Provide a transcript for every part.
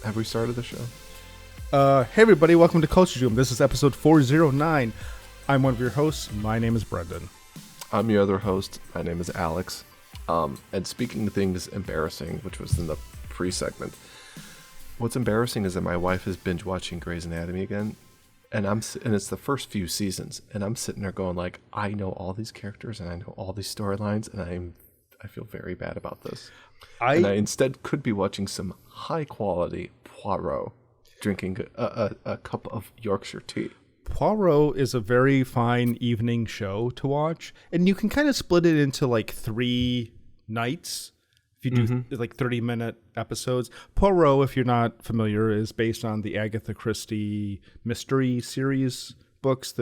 Have we started the show? Hey everybody, welcome to Culture Zoom. This is episode 409. I'm one of your hosts. My name is Brendan. I'm your other host. My name is Alex. And speaking of things embarrassing, which was in the pre-segment, what's embarrassing is that my wife is binge watching Grey's Anatomy again, and it's the first few seasons, and I'm sitting there going like, I know all these characters and I know all these storylines, and I feel very bad about this. I instead could be watching some high quality Poirot, drinking a cup of Yorkshire tea. Poirot is a very fine evening show to watch, and you can kind of split it into like 3 nights if you do like 30-minute episodes. Poirot, if you're not familiar, is based on the Agatha Christie mystery series books.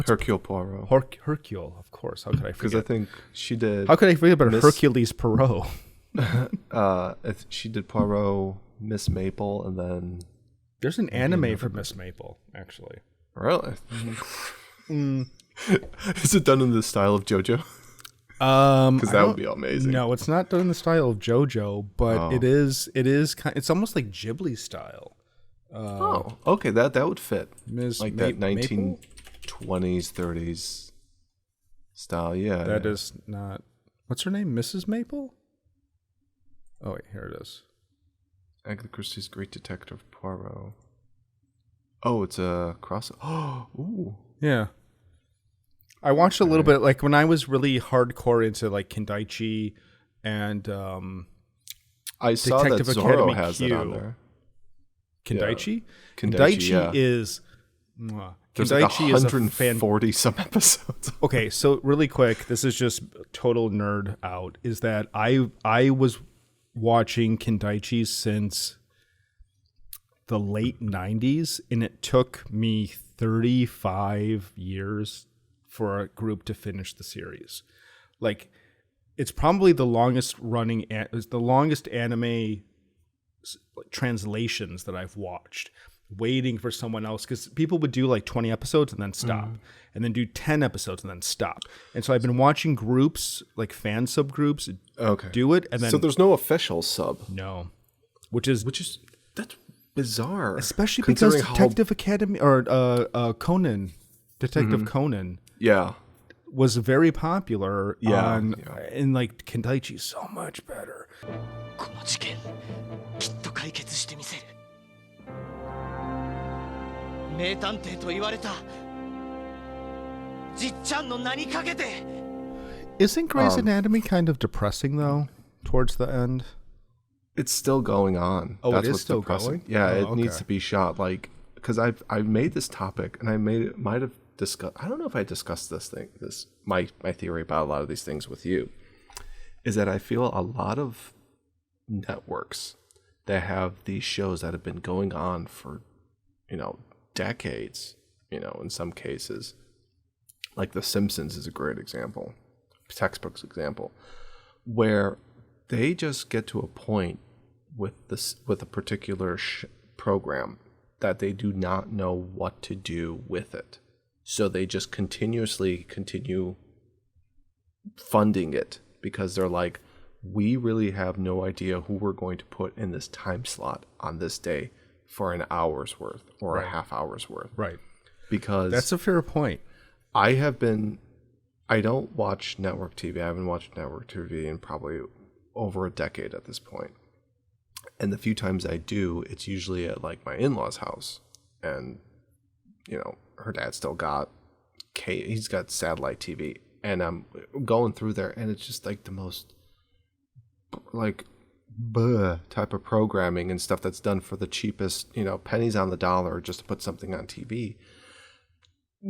Hercule Poirot. Hercule, of course. How could I forget? Because I think she did. How could I forget about Hercules Poirot? She did Poirot, Miss Maple, and then there's an anime for Miss Maple, actually. Really? Is it done in the style of JoJo? Because that would be amazing. No, it's not done in the style of JoJo, but it is. It's almost like Ghibli style. Okay, that would fit. That 1920s, 30s style. Yeah, that is not. What's her name? Mrs. Maple. Oh wait, here it is. Agatha Christie's Great Detective Poirot. Oh, it's a cross. Oh, ooh. Yeah. I watched a little bit, like when I was really hardcore into like Kindaichi and I saw Detective that Zorro Academy has Q. it on there. Kindaichi? Yeah. Kindaichi is... There's Kindaichi like 140 some episodes. Okay, so really quick, this is just total nerd out, is that I was watching Kindaichi since the late 90s, and it took me 35 years for a group to finish the series. Like, it's probably the longest running, it's the longest anime translations that I've watched, waiting for someone else, because people would do like 20 episodes and then stop, and then do 10 episodes and then stop. And so I've been watching groups, like fan subgroups, do it, and then... So there's no official sub? No. Which is that's bizarre. Especially because Detective Academy, or Conan, Detective Conan... Yeah, was very popular in like Kindaichi so much better. Isn't Grey's Anatomy kind of depressing though towards the end? It's still going on. Oh, that's it is what's still depressing. going? Yeah, Oh, it needs to be shot, like, because I've made this topic, and I might have discussed. I don't know if I discussed my theory about a lot of these things with you. Is that I feel a lot of networks that have these shows that have been going on for, decades, in some cases, like The Simpsons is a great example, textbook example, where they just get to a point with a particular program that they do not know what to do with it. So they just continue funding it because they're like, we really have no idea who we're going to put in this time slot on this day for an hour's worth or a half hour's worth. Right. Because that's a fair point. I don't watch network TV. I haven't watched network TV in probably over a decade at this point. And the few times I do, it's usually at like my in-laws' house. And, her dad still got he's got satellite TV, and I'm going through there, and it's just like the most like type of programming and stuff that's done for the cheapest, pennies on the dollar just to put something on TV.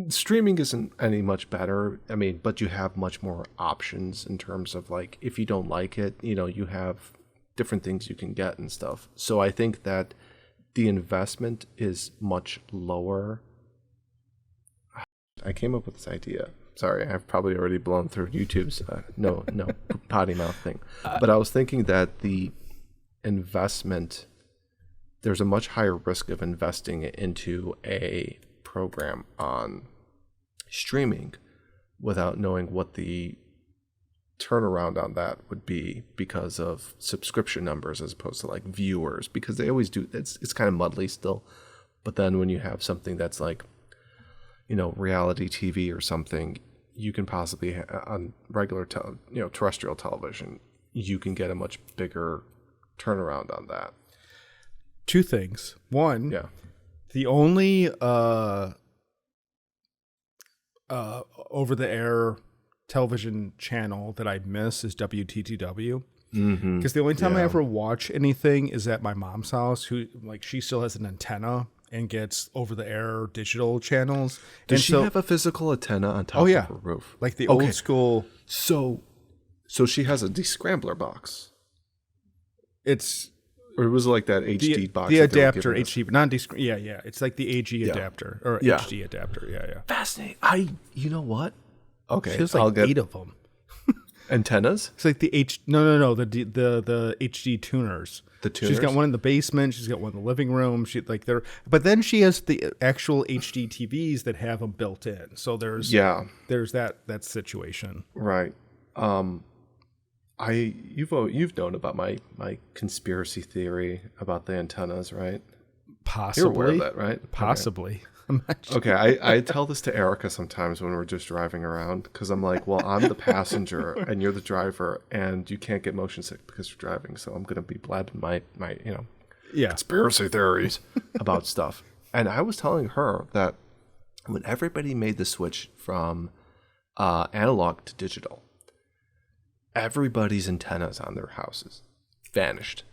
Streaming isn't any much better. I mean, but you have much more options in terms of like, if you don't like it, you have different things you can get and stuff. So I think that the investment is much lower. I came up with this idea. Sorry, I've probably already blown through YouTube's no potty mouth thing. But I was thinking that the investment, there's a much higher risk of investing into a program on streaming without knowing what the turnaround on that would be because of subscription numbers as opposed to like viewers, because they always do. It's kind of muddly still. But then when you have something that's like, reality TV or something, you can possibly on regular, terrestrial television, you can get a much bigger turnaround on that. Two things. One, Yeah. the only over-the-air television channel that I miss is WTTW. Because the only time I ever watch anything is at my mom's house, who she still has an antenna and gets over-the-air digital channels. Does she have a physical antenna on top of her roof? Like the old school. So she has a descrambler box. Or was it like that HD box? The adapter HD, yeah. It's like the AG adapter or HD adapter. Yeah. Fascinating. You know what? Okay, she has like 8 of them. Antennas? It's like the no, the HD tuners. The tuners. She's got one in the basement. She's got one in the living room. But then she has the actual HD TVs that have them built in. So there's that situation. Right. You've known about my conspiracy theory about the antennas, right? Possibly. You're aware of that, right? Possibly. Okay, I tell this to Erica sometimes when we're just driving around, because I'm like, well, I'm the passenger and you're the driver, and you can't get motion sick because you're driving, so I'm going to be blabbing my conspiracy theories about stuff. And I was telling her that when everybody made the switch from analog to digital, everybody's antennas on their houses vanished.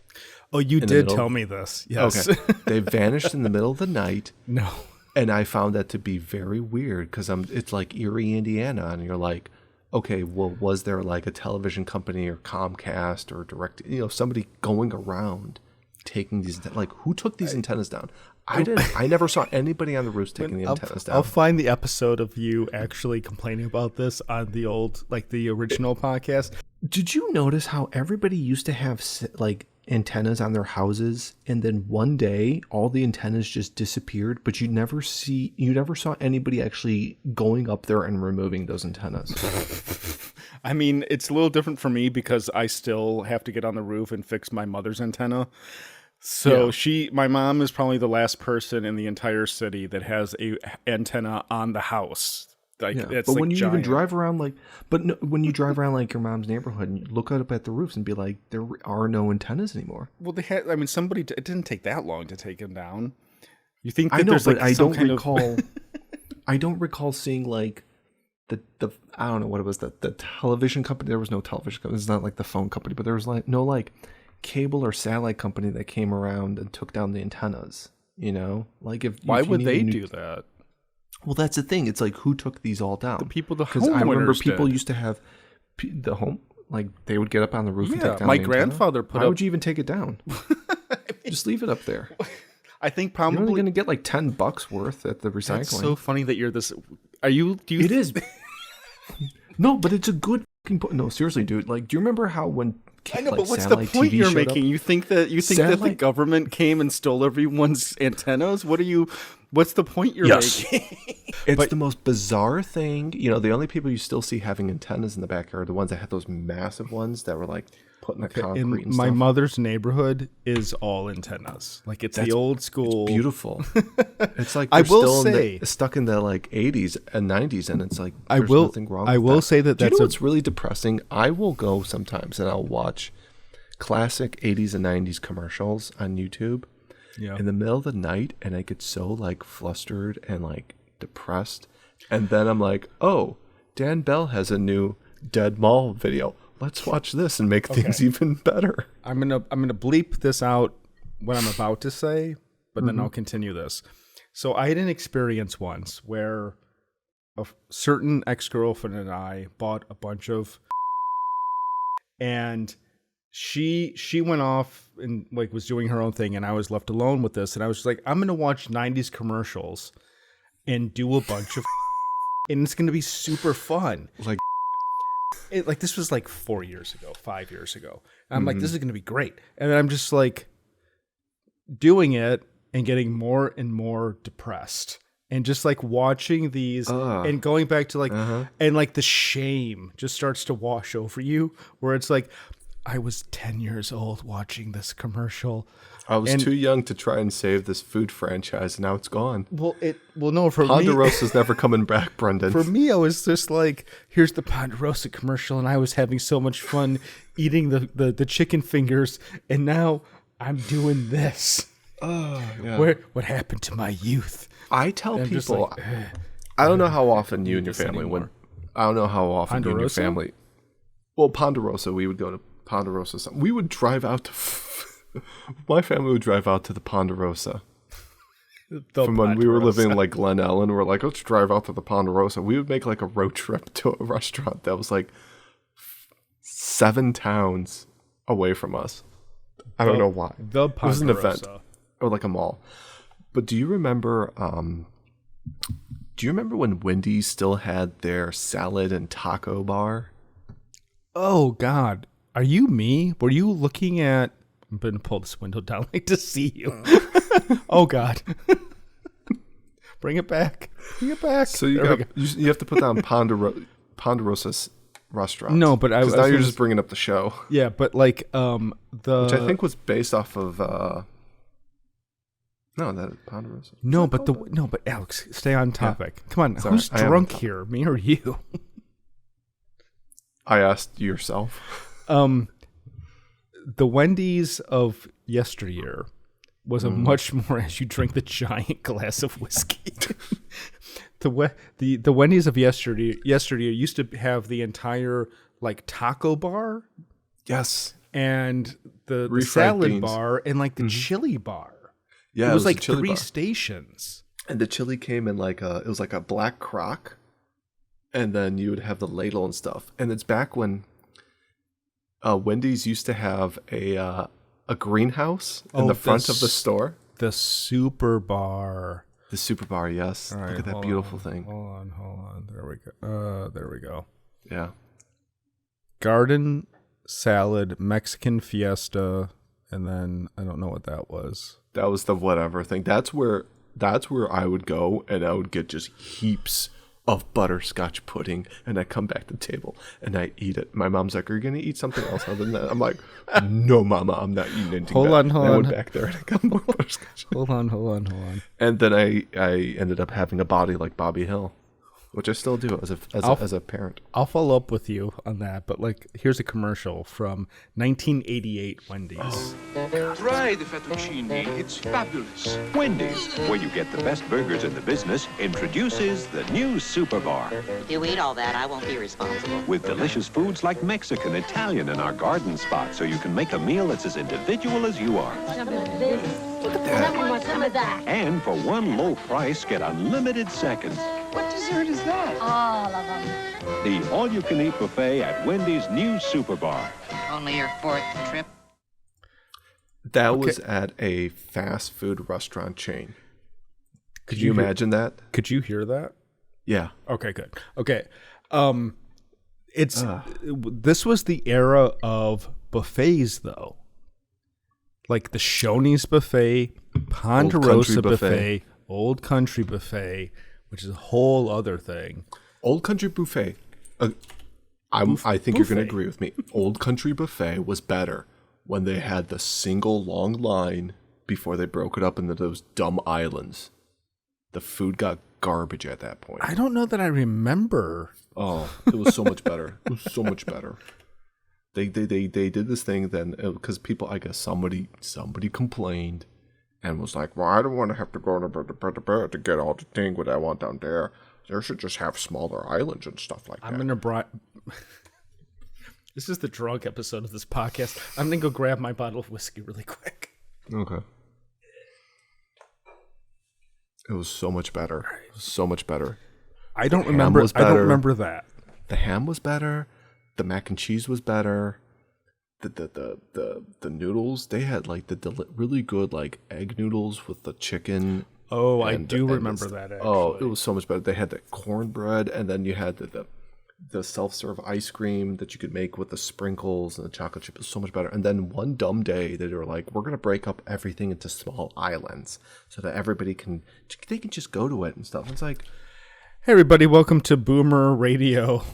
Oh, you did tell me this. Yes. Okay. They vanished in the middle of the night. No. And I found that to be very weird, because it's like Erie, Indiana, and you're like, okay, well, was there like a television company or Comcast or Direct, somebody going around taking these, like, who took these antennas down? I didn't. I never saw anybody on the roofs taking the antennas down. I'll find the episode of you actually complaining about this on the old, the original podcast. Did you notice how everybody used to have like antennas on their houses, and then one day all the antennas just disappeared, but you never saw anybody actually going up there and removing those antennas? I mean, it's a little different for me because I still have to get on the roof and fix my mother's antenna. So my mom is probably the last person in the entire city that has a antenna on the house. But when you even drive around, when you drive around like your mom's neighborhood and you look up at the roofs and be like, there are no antennas anymore. Well, they had. I mean, it didn't take that long to take them down. You think that I know, there's but I don't recall. I don't recall seeing like the I don't know what it was, the television company. There was no television company. It's not like the phone company, but there was no cable or satellite company that came around and took down the antennas. Why would they do that? Well, that's the thing. It's like, who took these all down? The people, the homeowners. Because I remember people used to have the home, they would get up on the roof and take down my the grandfather antenna. Why would you even take it down? Just leave it up there. I think probably you're only going to get like $10 worth at the recycling. It's so funny that you're this. It is. No, but it's a good fucking point. No, seriously, dude. Do you remember how when I know, but what's the point you're making? You think that the government came and stole everyone's antennas? What's the point you're making? It's the most bizarre thing. The only people you still see having antennas in the backyard are the ones that had those massive ones that were put in the concrete and stuff. My mother's neighborhood is all antennas. It's the old school. It's beautiful. It's like I will say stuck in the 80s and 90s, and it's like there's nothing wrong with that. I will say that. Do you know what's really depressing? I will go sometimes and I'll watch classic 80s and 90s commercials on YouTube in the middle of the night, and I get so flustered and depressed, and then I'm like, oh, Dan Bell has a new Dead Mall video. Let's watch this and make things even better. I'm gonna bleep this out what I'm about to say, but then I'll continue this. So I had an experience once where a certain ex-girlfriend and I bought a bunch of, and she went off and was doing her own thing, and I was left alone with this, and I was just like, I'm gonna watch 90s commercials and do a bunch of and it's gonna be super fun. This was 4 years ago, 5 years ago. And I'm like, this is gonna be great. And then I'm just doing it and getting more and more depressed And just like watching these and going back to like, and like the shame just starts to wash over you where it's like, I was 10 years old watching this commercial. I was too young to try and save this food franchise, and now it's gone. Well, no, for me, Ponderosa's never coming back, Brendan. For me, I was just like, here's the Ponderosa commercial, and I was having so much fun eating the chicken fingers, and now I'm doing this. Oh, yeah. What happened to my youth? I tell people, like, I don't know how often you and your family I don't know how often you and your family. Well, Ponderosa, we would go to Ponderosa. We would drive out to. My family would drive out to the Ponderosa. From when we were living in like Glen Ellen, we're like, let's drive out to the Ponderosa. We would make like a road trip to a restaurant that was like 7 towns away from us. I don't know why. The Ponderosa. It was an event or like a mall. But do you remember? When Wendy's still had their salad and taco bar? Oh God, are you me? Were you looking at? I'm going to pull this window down like to see you. Oh God, bring it back. Bring it back. So you have to put down Ponderosa's restaurant. No, but because now you're just bringing up the show. Yeah, but like which I think was based off of. No, that Ponderosa. No, but Alex, stay on topic. Yeah. Come on, who's drunk here, me or you? I asked yourself. The Wendy's of yesteryear was a much more as you drink the giant glass of whiskey. the Wendy's of yesteryear used to have the entire like taco bar. Yes. And the salad bar and like the chili bar. Yeah, it was like 3 stations. And the chili came in like it was like a black crock, and then you would have the ladle and stuff. And it's back when Wendy's used to have a greenhouse in the front of the store. The super bar. The super bar, yes. Right, look at that beautiful thing. Hold on. There we go. Yeah. Garden salad, Mexican fiesta, and then I don't know what that was. That was the whatever thing. That's where I would go, and I would get just heaps of butterscotch pudding, and I come back to the table and I eat it. My mom's like, "Are you gonna eat something else other than that?" I'm like, "No, Mama, I'm not eating anything." Hold on. I went back there and I got more butterscotch. Hold on. And then I ended up having a body like Bobby Hill, which I still do as a parent. I'll follow up with you on that, but like, here's a commercial from 1988 Wendy's. Try the fettuccine, it's fabulous. Wendy's, where you get the best burgers in the business, introduces the new Super Bar. If you eat all that, I won't be responsible. With delicious foods like Mexican, Italian, and our garden spot, so you can make a meal that's as individual as you are. Look at that. Some of that. And for one low price, get unlimited seconds. What dessert is that? All of them. The all-you-can-eat buffet at Wendy's new Super Bar. Only your 4th trip? That was at a fast food restaurant chain. Could you imagine that? Could you hear that? Yeah. Okay, good. Okay. This was the era of buffets, though. Like the Shoney's buffet, Ponderosa buffet, Old Country buffet, which is a whole other thing. Old Country buffet. I think you're going to agree with me. Old Country buffet was better when they had the single long line before they broke it up into those dumb islands. The food got garbage at that point. I don't know that I remember. Oh, it was so much better. It was so much better. They did this thing then because people, I guess somebody complained and was like, well, I don't want to have to go to get all the thing what I want down there. They should just have smaller islands and stuff like that. I'm gonna This is the drunk episode of this podcast. I'm gonna go grab my bottle of whiskey really quick. Okay. It was so much better. It was so much better. I don't remember that. The ham was better. The mac and cheese was better. The noodles, they had like the really good like egg noodles with the chicken. Oh, I do remember that. Actually. Oh, it was so much better. They had the cornbread, and then you had the self-serve ice cream that you could make with the sprinkles and the chocolate chip is so much better. And then one dumb day they were like, we're going to break up everything into small islands so that everybody can just go to it and stuff. It's like, Hey everybody, welcome to Boomer Radio.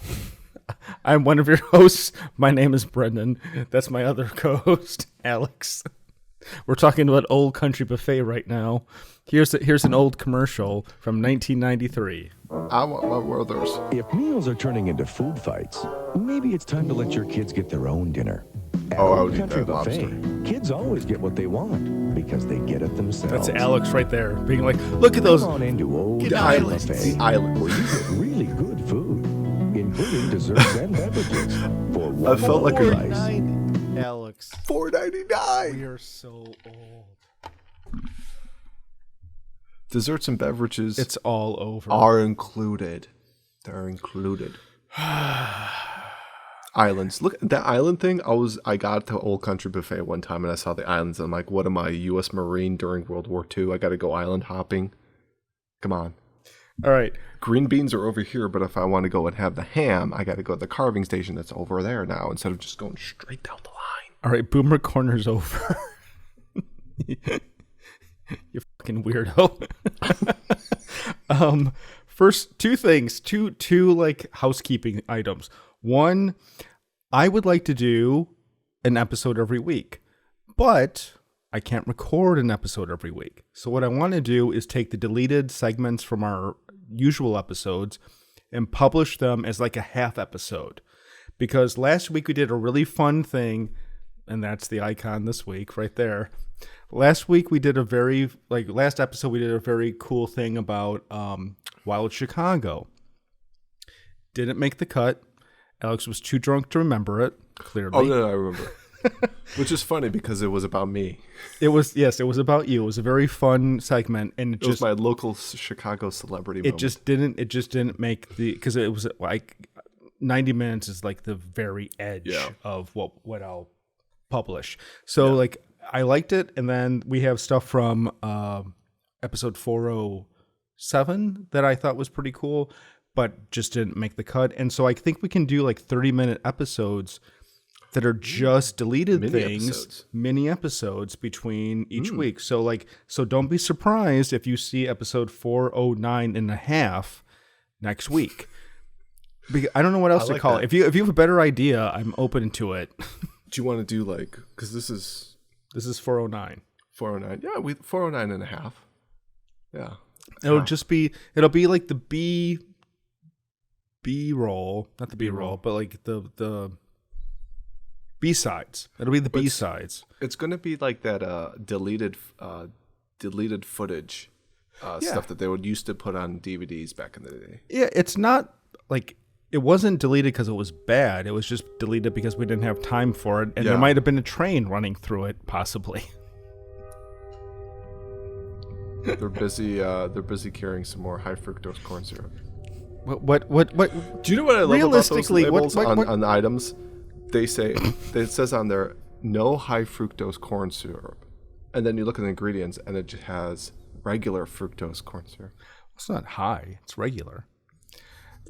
I'm one of your hosts. My name is Brendan. That's my other co-host, Alex. We're talking about Old Country Buffet right now. Here's an old commercial from 1993. I want my Werther's. If meals are turning into food fights, maybe it's time to let your kids get their own dinner. At I Old would eat Country that Buffet, lobster. kids always get what they want because they get it themselves. That's Alex right there, being like, look at those. Come on into Old Country Islands. Buffet, The island. where you get really good food, including desserts and beverages for I felt like a price. Alex. $4.99. We are so old. Desserts and beverages It's all over. are included. They're included. Islands. Look, that island thing, I got to Old Country Buffet one time and I saw the islands and I'm like, what am I, a U.S. Marine during World War II? I got to go island hopping. Come on. All right. Green beans are over here, but if I want to go and have the ham, I got to go to the carving station that's over there now instead of just going straight down the line. All right, Boomer Corner's over. You fucking weirdo. First, two things, two like housekeeping items. One, I would like to do an episode every week, but I can't record an episode every week. So what I want to do is take the deleted segments from our usual episodes and publish them as like a half episode. Because last week we did a really fun thing, and that's the icon this week right there. Last episode we did a very cool thing about Wild Chicago. Didn't make the cut. Alex was too drunk to remember it, clearly. Oh, no, I remember. Which is funny because it was about me. It was about you. It was a very fun segment, and It was my local Chicago celebrity moment. It just didn't make the, because it was like 90 minutes is like the very edge of what I'll publish. So like I liked it, and then we have stuff from episode 407 that I thought was pretty cool, but just didn't make the cut. And so I think we can do like 30-minute episodes that are just deleted mini episodes between each week. So don't be surprised if you see episode 409 and a half next week. I don't know what else to call it. If you have a better idea, I'm open to it. Do you want to do like, because this is 409. 409. Yeah, 409 and a half. Yeah. It'll be like the B roll, not the B roll, but like the B-sides. It'll be the B-sides. It's going to be like that deleted footage stuff that they would used to put on DVDs back in the day. Yeah, it's not like, it wasn't deleted because it was bad. It was just deleted because we didn't have time for it, and there might have been a train running through it, possibly. They're busy carrying some more high fructose corn syrup. What? Do you know what I love about those Realistically, labels what- on the items? They say, it says on there, no high fructose corn syrup. And then you look at the ingredients and it just has regular fructose corn syrup. It's not high. It's regular.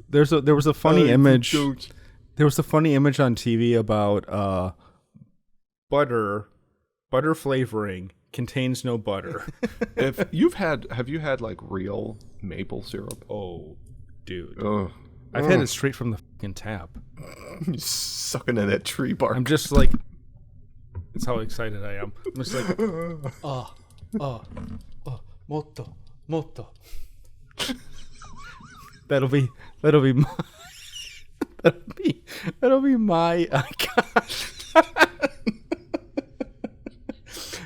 There was a funny image. Fructose. There was a funny image on TV about butter flavoring contains no butter. Have you had like real maple syrup? Oh, dude. Ugh. I've had it straight from the fucking tap. You're sucking in that tree bark. I'm just like, that's how excited I am. I'm just like, moto. That'll be my icon.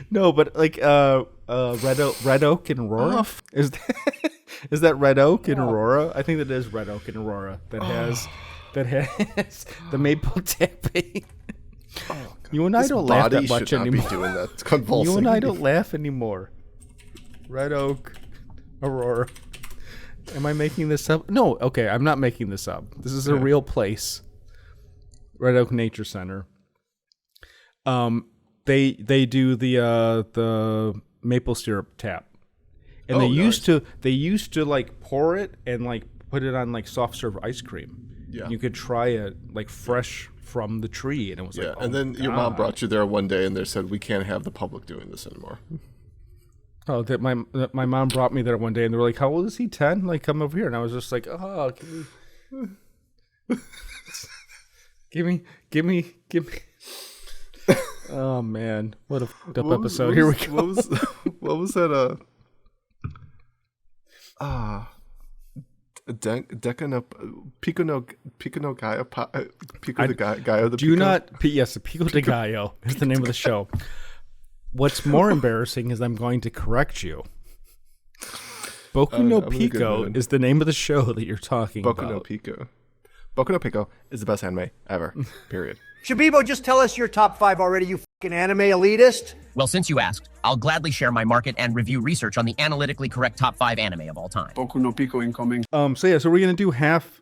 No, but like Red Oak in Aurora. Is that Red Oak in Aurora? I think that is Red Oak in Aurora that has the maple tipping. You and I don't laugh that much anymore. Doing that. Convulsing. You and I don't laugh anymore. Red Oak, Aurora. Am I making this up? No, okay, I'm not making this up. This is a real place. Red Oak Nature Center. They do the maple syrup tap. And they used to like pour it and like put it on like soft serve ice cream. you could try it like fresh from the tree, and it was like, and then your mom brought you there one day, and they said we can't have the public doing this anymore. Oh, that my mom brought me there one day, and they were like, "How old is he? 10? Like, come over here." And I was just like, "Oh, give me." Oh man, what a fucked up episode! Here we go. What was that? Pico no Gallo. Pico de Gallo. Do not. Yes, Pico de Gallo is the name of the show. What's more embarrassing is I'm going to correct you. Boku no Pico is the name of the show that you're talking about. Boku no Pico. Boku no Pico is the best anime ever. Period. Shabibo, just tell us your top 5 already, you fucking anime elitist. Well, since you asked, I'll gladly share my market and review research on the analytically correct top 5 anime of all time. Boku no Pico incoming. So we're gonna do half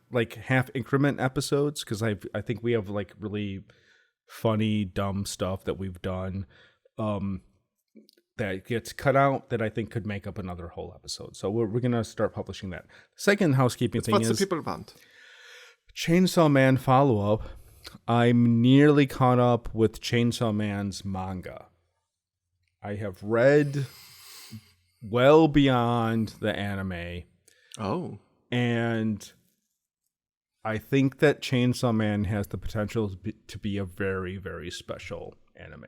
increment episodes because I think we have like really funny dumb stuff that we've done that gets cut out that I think could make up another whole episode. So we're gonna start publishing that. Second housekeeping thing is what the people want. Chainsaw Man follow-up. I'm nearly caught up with Chainsaw Man's manga. I have read well beyond the anime. Oh. And I think that Chainsaw Man has the potential to be a very, very special anime.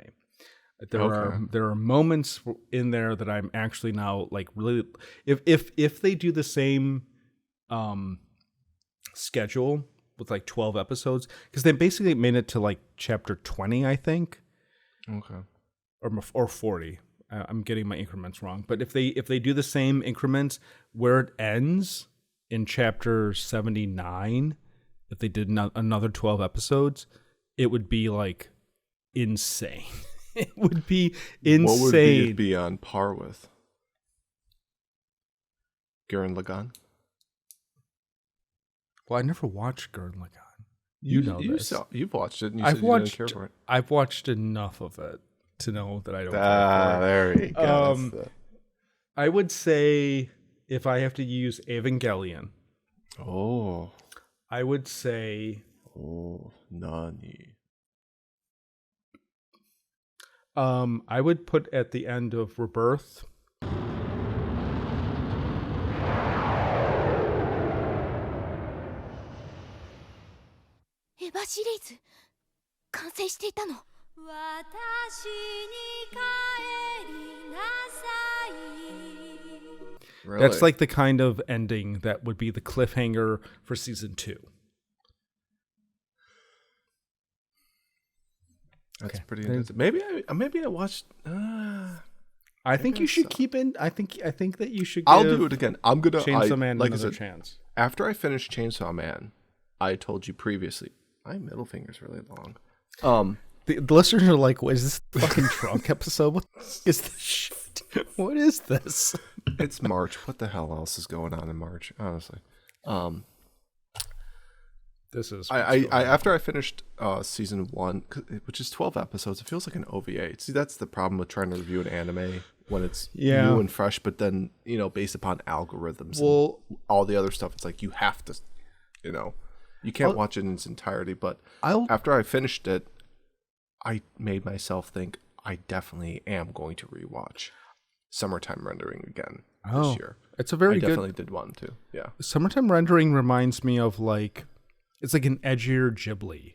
There are moments in there that I'm actually now like really, if they do the same schedule with like 12 episodes, because they basically made it to like chapter 20, I think. Okay. Or 40. I'm getting my increments wrong. But if they do the same increments where it ends in chapter 79, if they did another 12 episodes, it would be like insane. It would be insane. What would it be on par with? Gurren Lagann? Well, I never watched Gurren Lagann. You know this. You've watched it, and you said you didn't care for it. I've watched enough of it to know that I don't care for it. There we go. I would say if I have to use Evangelion. Oh. I would say... Oh, Nani. I would put at the end of Rebirth... Really? That's like the kind of ending that would be the cliffhanger for season 2. That's pretty intense. Maybe I watched. I think you should keep in. I think that you should. I'll do it again. I'm gonna Chainsaw Man like another I said, chance. After I finish Chainsaw Man, I told you previously. My middle finger's really long. The listeners are like, "What is this fucking drunk episode? What is this shit? What is this?" It's March. What the hell else is going on in March? Honestly, this is. I after I finished season 1, which is 12 episodes, it feels like an OVA. See, that's the problem with trying to review an anime when it's new and fresh, but then based upon algorithms, and all the other stuff. It's like you have to, you can't watch it in its entirety. But after I finished it, I made myself think I definitely am going to rewatch Summertime Rendering again this year. It's a very good. I definitely did one too. Yeah. Summertime Rendering reminds me of like, it's like an edgier Ghibli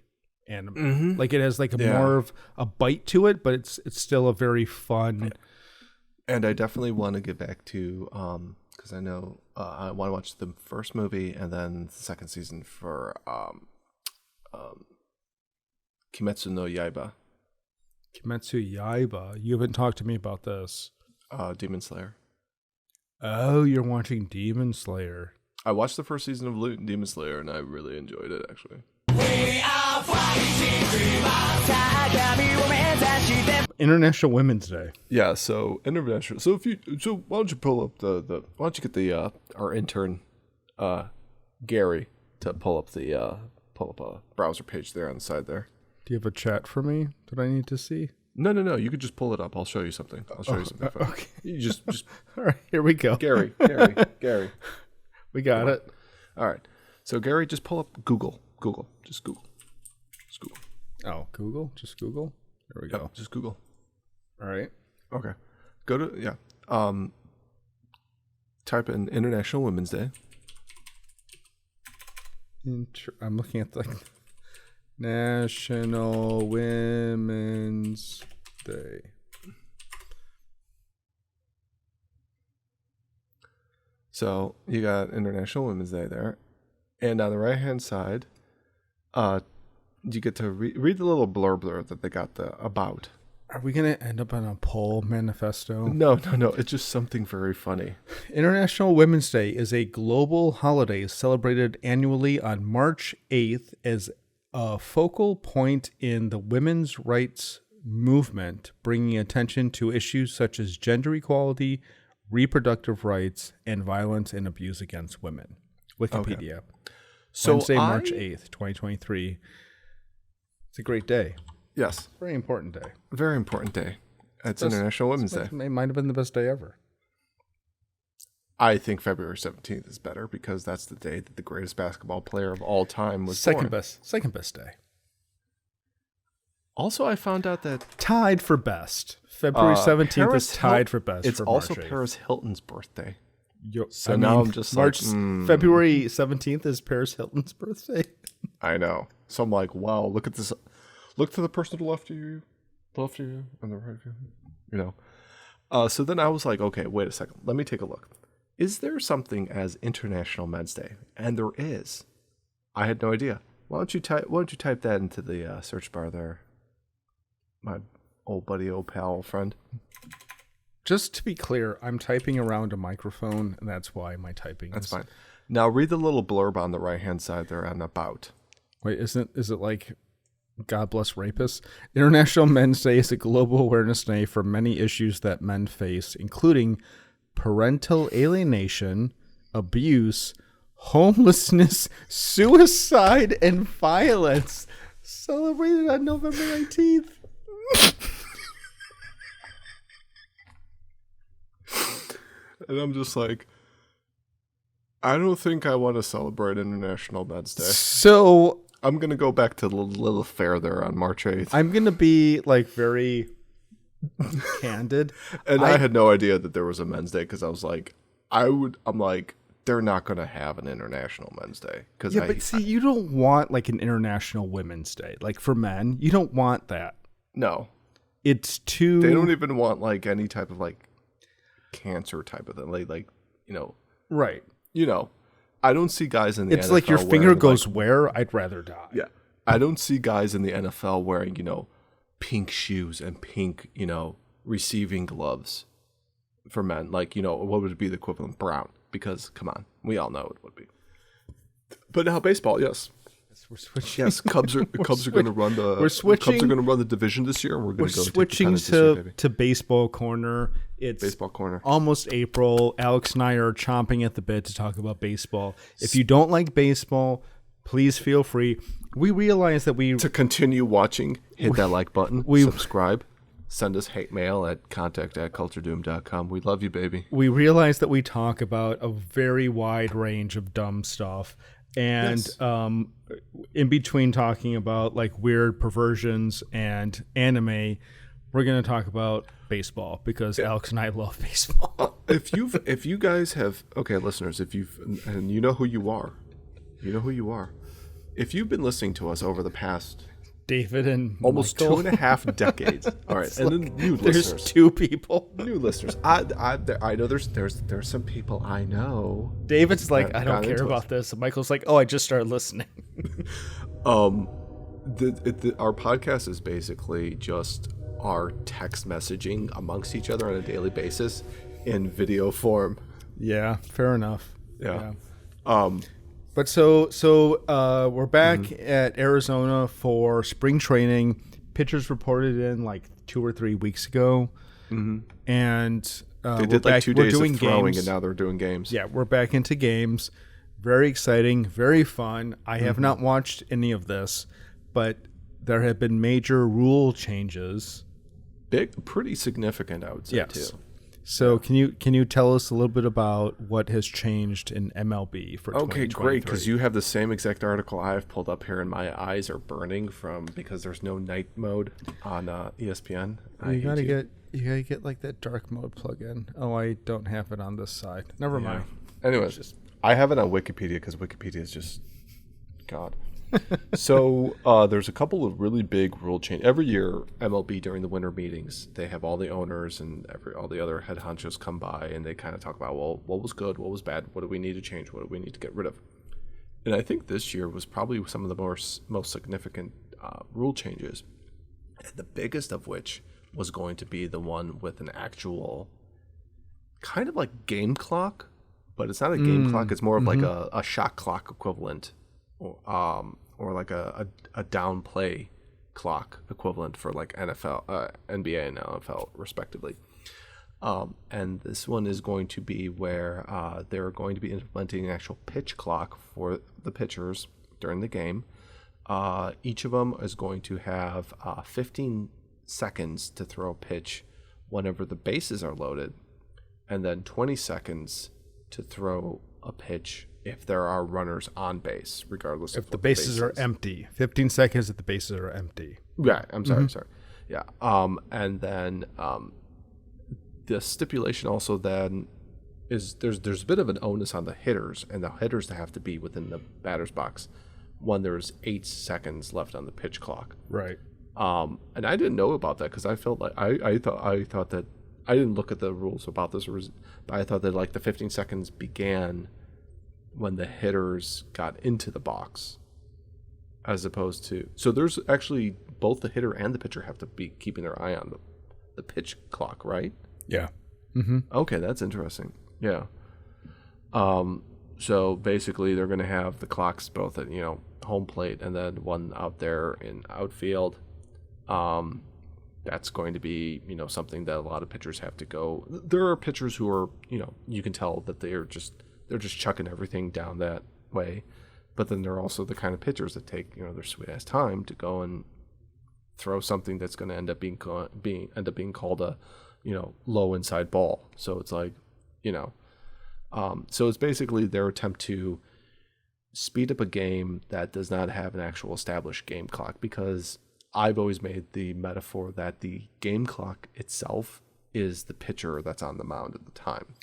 anime. Mm-hmm. Like it has like more of a bite to it, but it's still a very fun. And I definitely want to get back to because I know I want to watch the first movie and then the second season for Kimetsu no Yaiba. Kimetsu Yaiba. You haven't talked to me about this. Demon Slayer. Oh, you're watching Demon Slayer. I watched the first season of Demon Slayer and I really enjoyed it actually. International Women's Day. Yeah, so international. So why don't you pull up why don't you get our intern Gary to pull up a browser page there on the side there. Do you have a chat for me that I need to see? No. You could just pull it up. I'll show you something. Okay. You just all right. Here we go. Gary. We got it. All right. So Gary, just pull up Google Google. Just Google. Oh, Google? Just Google? There we go. Yep, just Google. All right. Okay. Go to, type in International Women's Day. I'm looking at the National Women's Day. So you got International Women's Day there. And on the right-hand side, you get to read the little blurb that they got about. Are we going to end up on a poll manifesto? No. It's just something very funny. International Women's Day is a global holiday celebrated annually on March 8th as a focal point in the women's rights movement, bringing attention to issues such as gender equality, reproductive rights, and violence and abuse against women. Wikipedia. Okay. So Wednesday, March 8th, 2023. It's a great day. Yes. Very important day. Very important day. It's International Women's Day. It might have been the best day ever. I think February 17th is better because that's the day that the greatest basketball player of all time was born. Second best day. Also, I found out that tied for best. February 17th is tied for best. It's for also March 8th. Paris Hilton's birthday. Now I'm just February 17th is Paris Hilton's birthday. I know. So I'm like, wow, look at this. Look to the person to the left of you, and the right of you. You know. So then I was like, okay, wait a second. Let me take a look. Is there something as International Men's Day? And there is. I had no idea. Why don't you type that into the search bar there, my old buddy, old pal, friend? Just to be clear, I'm typing around a microphone, and that's why my typing. That's fine. Now read the little blurb on the right hand side there on about. Wait, is it like God bless rapists? International Men's Day is a global awareness day for many issues that men face, including parental alienation, abuse, homelessness, suicide, and violence. Celebrated on November 19th. And I'm just like, I don't think I want to celebrate International Men's Day. So I'm going to go back to the little fair there on March 8th. I'm going to be like very candid. And I had no idea that there was a Men's Day because I was like, I'm like, they're not going to have an International Men's Day. But see, you don't want like an International Women's Day. Like for men, you don't want that. No. It's too... They don't even want like any type of like cancer type of thing. Like you know. Right. You know. I don't see guys in the NFL. It's like your finger goes where? I'd rather die. Yeah. I don't see guys in the NFL wearing, pink shoes and pink, receiving gloves for men. Like, what would be the equivalent? Brown. Because, come on, we all know it would be. But now baseball, yes. We're switching. Yes, Cubs are going to run the. We're switching. Cubs are going to run the division this year, and we're going to go switching to baseball corner. It's baseball corner. Almost April. Alex and I are chomping at the bit to talk about baseball. If you don't like baseball, please feel free. We realize that to continue watching, hit that like button. Subscribe. Send us hate mail at contact@culturedoom.com. We love you, baby. We realize that we talk about a very wide range of dumb stuff. And yes. In between talking about like weird perversions and anime, we're going to talk about baseball because Alex and I love baseball. If you guys have, okay, listeners, and you know who you are. If you've been listening to us over the past David and almost Michael. 2.5 decades. All right, and then new there's listeners. Two people. New listeners. I know there's some people I know. David's like, I don't care about this. And Michael's like, oh, I just started listening. Our podcast is basically just our text messaging amongst each other on a daily basis in video form. Yeah, fair enough. Yeah. But so we're back at Arizona for spring training. Pitchers reported in like 2 or 3 weeks ago, and they did like 2 days of throwing, and now they're doing games. Yeah, we're back into games. Very exciting, very fun. I have not watched any of this, but there have been major rule changes. Pretty significant, I would say, too. So can you tell us a little bit about what has changed in MLB for 2023? Okay, great, because you have the same exact article I have pulled up here, and my eyes are burning because there's no night mode on ESPN. You gotta get like that dark mode plug-in. Oh, I don't have it on this side. Never mind. Anyways, I have it on Wikipedia because Wikipedia is just God. So there's a couple of really big rule change every year. MLB during the winter meetings, they have all the owners and all the other head honchos come by, and they kind of talk about, well, what was good, what was bad, what do we need to change, what do we need to get rid of. And I think this year was probably some of the most significant rule changes, and the biggest of which was going to be the one with an actual kind of like game clock, but it's not a game clock. It's more of like a shot clock equivalent. Or like a down play clock equivalent for like NFL, NBA and NFL respectively. And this one is going to be where they're going to be implementing an actual pitch clock for the pitchers during the game. Each of them is going to have 15 seconds to throw a pitch whenever the bases are loaded, and then 20 seconds to throw a pitch if there are runners on base, regardless if the bases are empty. 15 seconds if the bases are empty. Yeah, I'm sorry. Yeah. And then the stipulation also then is there's a bit of an onus on the hitters, and the hitters have to be within the batter's box when there's 8 seconds left on the pitch clock. Right. And I didn't know about that because I felt like I thought that I didn't look at the rules about this, but I thought that like the 15 seconds began when the hitters got into the box, as opposed to, so there's actually both the hitter and the pitcher have to be keeping their eye on the pitch clock, right? Yeah. Okay, that's interesting. Yeah. So basically they're going to have the clocks both at, home plate and then one out there in outfield. That's going to be, something that a lot of pitchers have to go. There are pitchers who are, you can tell that they're just chucking everything down that way. But then they're also the kind of pitchers that take, their sweet ass time to go and throw something that's going to end up being called a, low inside ball. So it's like, so it's basically their attempt to speed up a game that does not have an actual established game clock, because I've always made the metaphor that the game clock itself is the pitcher that's on the mound at the time.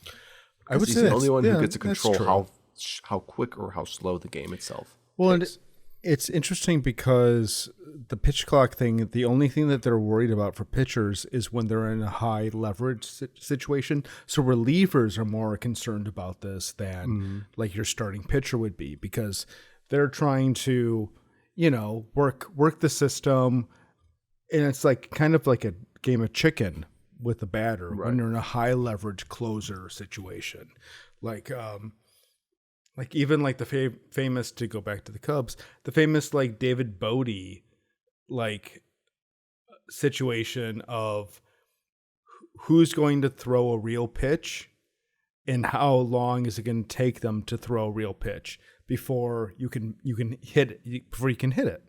I would he's say the only one who gets to that's control true. how quick or how slow the game itself Well, takes. and it's interesting because the pitch clock thing, the only thing that they're worried about for pitchers is when they're in a high leverage situation. So relievers are more concerned about this than like your starting pitcher would be, because they're trying to, work the system, and it's like kind of like a game of chicken with the batter when you're in a high leverage closer situation. Like even like the famous, to go back to the Cubs, the famous like David Bodie like situation of who's going to throw a real pitch and how long is it going to take them to throw a real pitch before you can hit it, before you can hit it.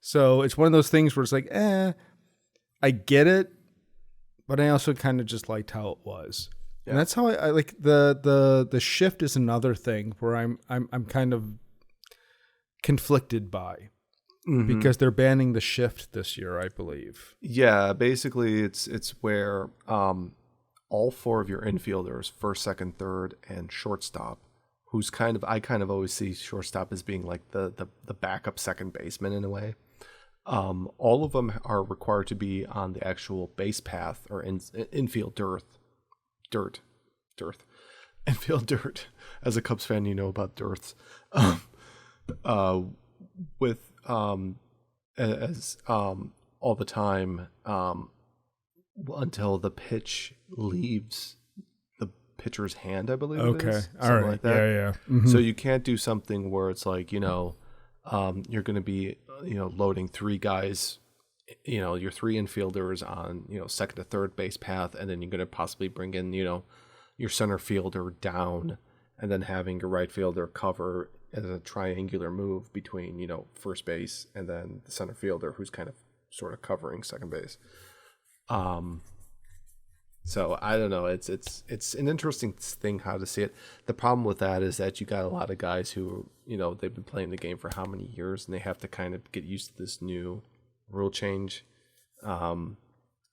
So it's one of those things where it's like, I get it, but I also kind of just liked how it was. Yeah. And that's how I like the shift is another thing where I'm kind of conflicted by, because they're banning the shift this year, I believe. Yeah, basically it's where all four of your infielders, first, second, third, and shortstop, who's I kind of always see shortstop as being like the backup second baseman in a way. All of them are required to be on the actual base path or infield dirt. Infield dirt. As a Cubs fan, you know about dirts. With all the time until the pitch leaves the pitcher's hand, I believe. Okay, it is. all Something right, like that. yeah. Mm-hmm. So you can't do something where it's like you're going to be loading three guys, your three infielders on second to third base path, and then you're going to possibly bring in your center fielder down, and then having your right fielder cover as a triangular move between, first base and then the center fielder who's kind of sort of covering second base. So I don't know. It's an interesting thing how to see it. The problem with that is that you got a lot of guys who, they've been playing the game for how many years, and they have to kind of get used to this new rule change,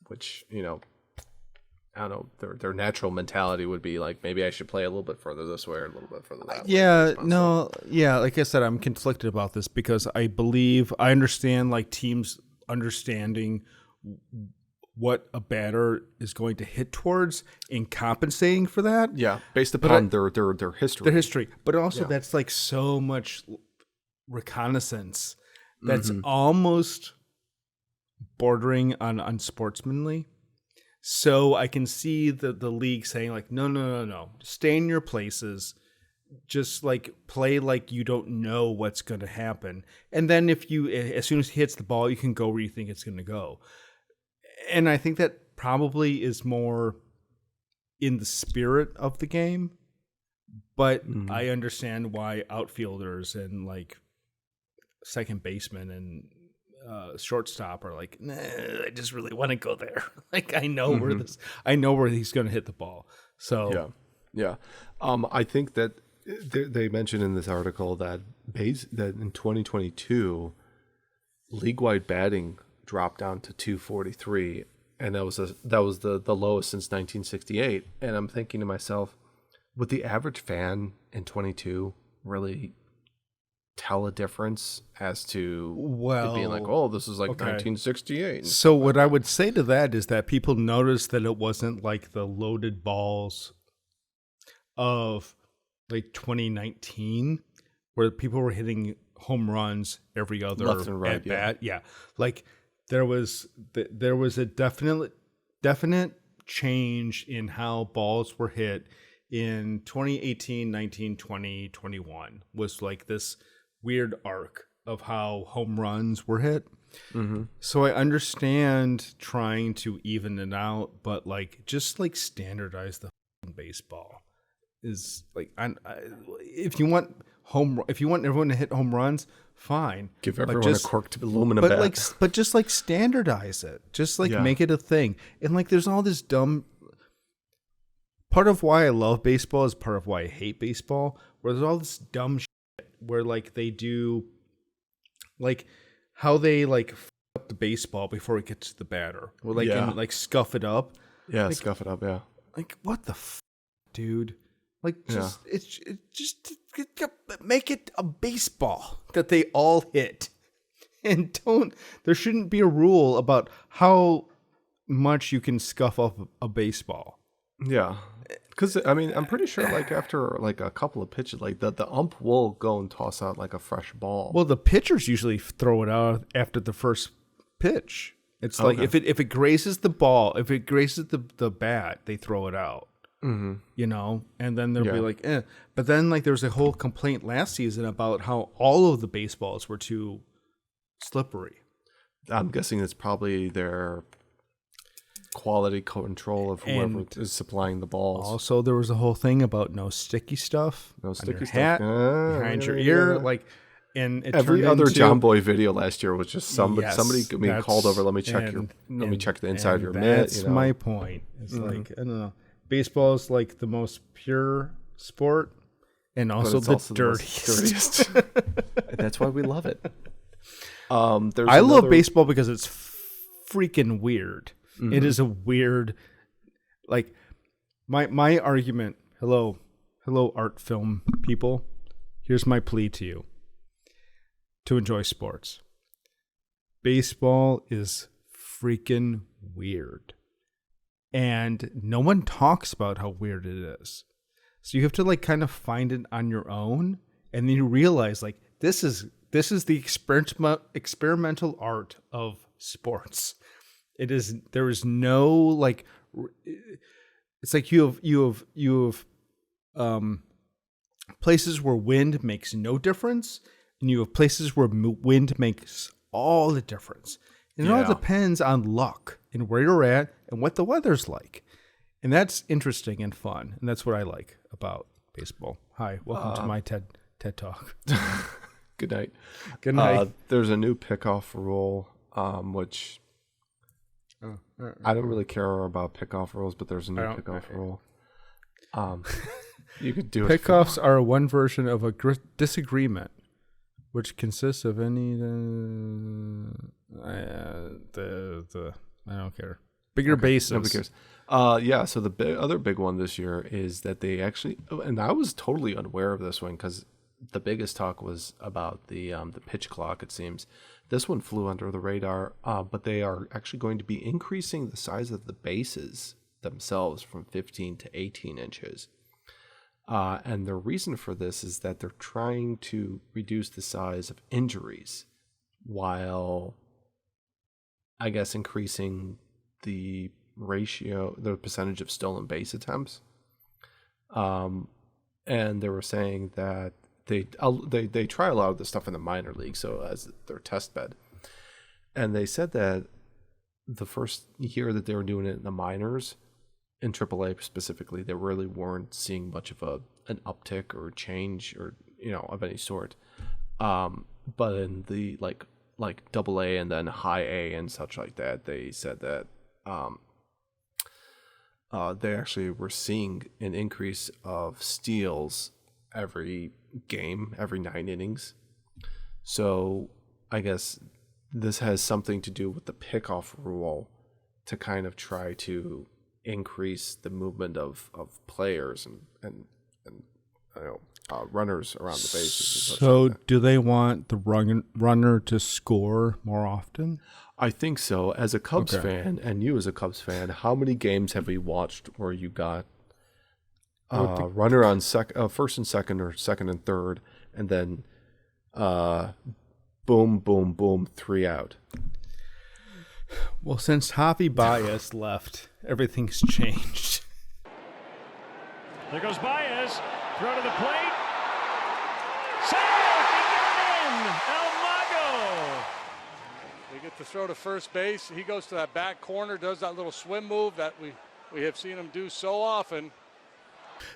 which, I don't know, their natural mentality would be like, maybe I should play a little bit further this way or a little bit further that way. Like I said, I'm conflicted about this because I understand like teams understanding what a batter is going to hit towards and compensating for that. Yeah, based upon their history. Their history. But also that's like so much reconnaissance that's almost bordering on unsportsmanly. So I can see the league saying like, no. Stay in your places. Just like play like you don't know what's going to happen. And then as soon as he hits the ball, you can go where you think it's going to go. And I think that probably is more in the spirit of the game. But I understand why outfielders and like second baseman and shortstop are like, nah, I just really want to go there. Like I know where he's going to hit the ball. So yeah. I think that they mentioned in this article that in 2022, league-wide batting dropped down to 243, and that was the lowest since 1968. And I'm thinking to myself, would the average fan in 22 really tell a difference as to it being like, oh, this is like 1968? So what I would say to that is that people noticed that it wasn't like the loaded balls of like 2019 where people were hitting home runs every other left and right, at bat. Yeah. Like there was a definite change in how balls were hit in 2018, 19, 20, 21 was like this weird arc of how home runs were hit. So I understand trying to even it out, but like just like standardize the baseball is like, if you want everyone to hit home runs, fine. Give everyone a corked aluminum bat. But just like standardize it. Just like make it a thing. And like there's all this dumb. Part of why I love baseball is part of why I hate baseball. Where there's all this dumb shit where like they do, like how they like f up the baseball before it gets to the batter, or like and like scuff it up. Yeah, like, scuff it up. Yeah. Like what the dude. Like, just just make it a baseball that they all hit, and there shouldn't be a rule about how much you can scuff up a baseball. Yeah, because I mean, I'm pretty sure like after like a couple of pitches, like the ump will go and toss out like a fresh ball. Well, the pitchers usually throw it out after the first pitch. It's like if it grazes the ball, if it grazes the bat, they throw it out. And then they'll be like, eh. But then like there was a whole complaint last season about how all of the baseballs were too slippery. I'm guessing it's probably their quality control of whoever is supplying the balls. Also, there was a whole thing about no sticky stuff. No sticky stuff. Hat, behind your ear. Like, and it every other John Boy video last year was just somebody being called over. Let me check the inside of your mitt. That's my point. It's like, I don't know. Baseball is like the most pure sport and also the dirtiest. That's why we love it. I love baseball because it's freaking weird. It is a weird, like my argument. Hello, art film people. Here's my plea to you to enjoy sports. Baseball is freaking weird. And no one talks about how weird it is. So you have to like kind of find it on your own. And then you realize like this is the experimental art of sports. There is no like, it's like you have places where wind makes no difference. And you have places where wind makes all the difference. And it all depends on luck and where you're at and what the weather's like. And that's interesting and fun. And that's what I like about baseball. Hi, welcome to my TED Talk. Good night. Good night. There's a new pickoff rule, which I don't really care about pickoff rules, but there's a new pickoff rule. You could do it. Pickoffs are one version of a disagreement, which consists of any I don't care. Bigger bases. Nobody cares. So the other big one this year is that they actually, and I was totally unaware of this one because the biggest talk was about the pitch clock. It seems this one flew under the radar, but they are actually going to be increasing the size of the bases themselves from 15 to 18 inches. And the reason for this is that they're trying to reduce the size of injuries while, I guess, increasing the percentage of stolen base attempts. And they were saying that they try a lot of this stuff in the minor league, so as their test bed. And they said that the first year that they were doing it in the minors, in AAA specifically, they really weren't seeing much of an uptick or change or of any sort. But in the like AA and then high A and such like that, they said that they actually were seeing an increase of steals every game, every 9 innings. So I guess this has something to do with the pickoff rule to kind of try to increase the movement of players and runners around the bases. So do they want the runner to score more often? I think so. As a Cubs fan, and you as a Cubs fan, how many games have we watched where you got runner on first and second or second and third, and then boom, boom, boom, 3 out? Well, since Javi Baez left, everything's changed. There goes Baez. Throw to the plate. Safe! He got in! El Mago! They get to throw to first base. He goes to that back corner, does that little swim move that we have seen him do so often.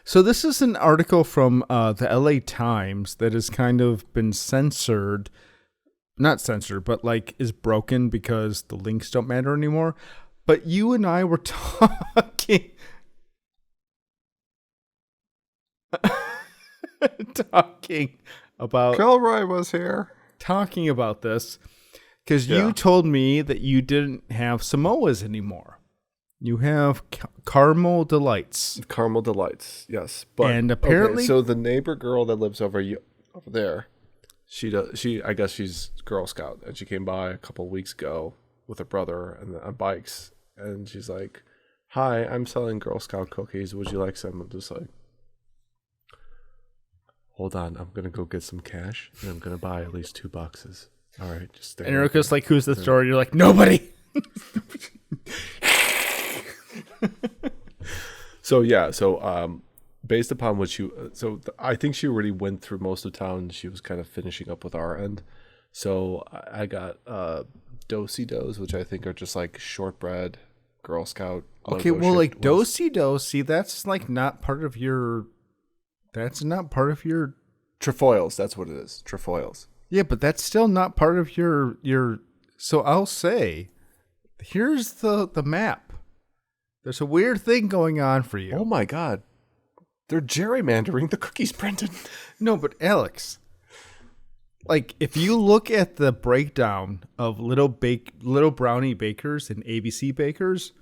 So this is an article from the LA Times that has kind of been censored. Not censored, but is broken because the links don't matter anymore. But you and I were talking about Kilroy was here talking about this because you told me that you didn't have Samoas anymore. You have caramel delights. Caramel delights, yes. But and apparently, so the neighbor girl that lives over there, I guess she's Girl Scout, and she came by a couple of weeks ago with her brother and on bikes, and she's like, "Hi, I'm selling Girl Scout cookies. Would you like some?" I'm just like, "Hold on, I'm gonna go get some cash, and I'm gonna buy at least 2 boxes." All right, just stay. And Erica's like, "Who's the store?" You're like, "Nobody." So based upon what I think she already went through most of town. She was kind of finishing up with our end. So I got do-si-dos, which I think are just like shortbread Girl Scout. Okay, well, do-si-do, that's not part of your. That's not part of your trefoils. That's what it is. Trefoils. Yeah, but that's still not part of your. So I'll say, here's the map. There's a weird thing going on for you. Oh my God. They're gerrymandering the cookies, Brendan. No, but Alex, if you look at the breakdown of little brownie bakers and ABC bakers,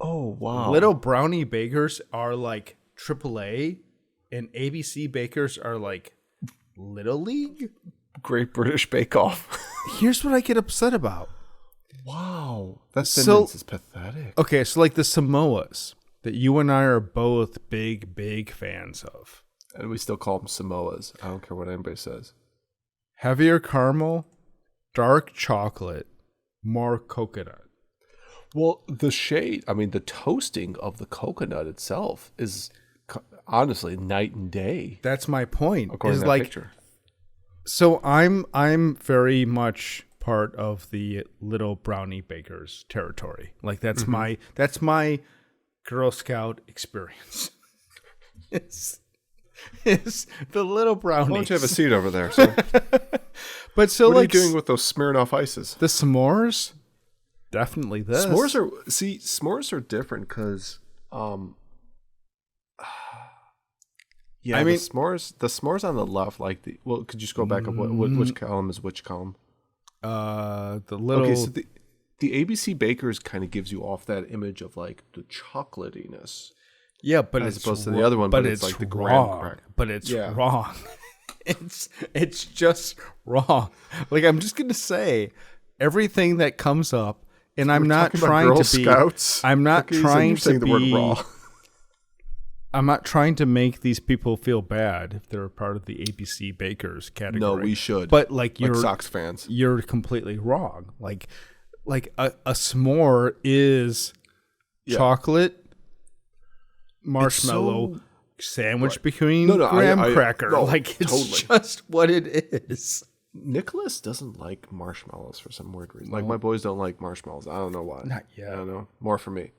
oh wow, little brownie bakers are AAA, and ABC bakers are Little League. Great British Bake Off. Here's what I get upset about. Wow, that sentence is pathetic. Okay, so the Samoas that you and I are both big fans of. And we still call them Samoas. I don't care what anybody says. Heavier caramel, dark chocolate, more coconut. Well, the toasting of the coconut itself is honestly night and day. That's my point. According to that picture. So I'm very much part of the little brownie bakers territory. That's my Girl Scout experience. is the little brownies. Why don't you have a seat over there, sir? But so what like, are you doing with those Smirnoff ices? The s'mores? Definitely this. S'mores are different because, yeah, I mean, the s'mores on the left, like could you scroll back up? Which column is which column? The little. Okay, so the ABC Bakers kind of gives you off that image of like the chocolatiness. Yeah, but as opposed to the other one, but it's like the graham crack. But it's wrong. It's just wrong. Like, I'm just gonna say everything that comes up, and I'm not trying to be. I'm not trying to be. I'm not trying to make these people feel bad if they're part of the ABC Bakers category. No, we should. But like you're Sox fans, you're completely wrong. Like a s'more is chocolate. Marshmallow sandwich between graham cracker. Like, it's just what it is. Nicholas doesn't like marshmallows for some weird reason. Like, my boys don't like marshmallows. I don't know why. Not yet. I don't know. More for me.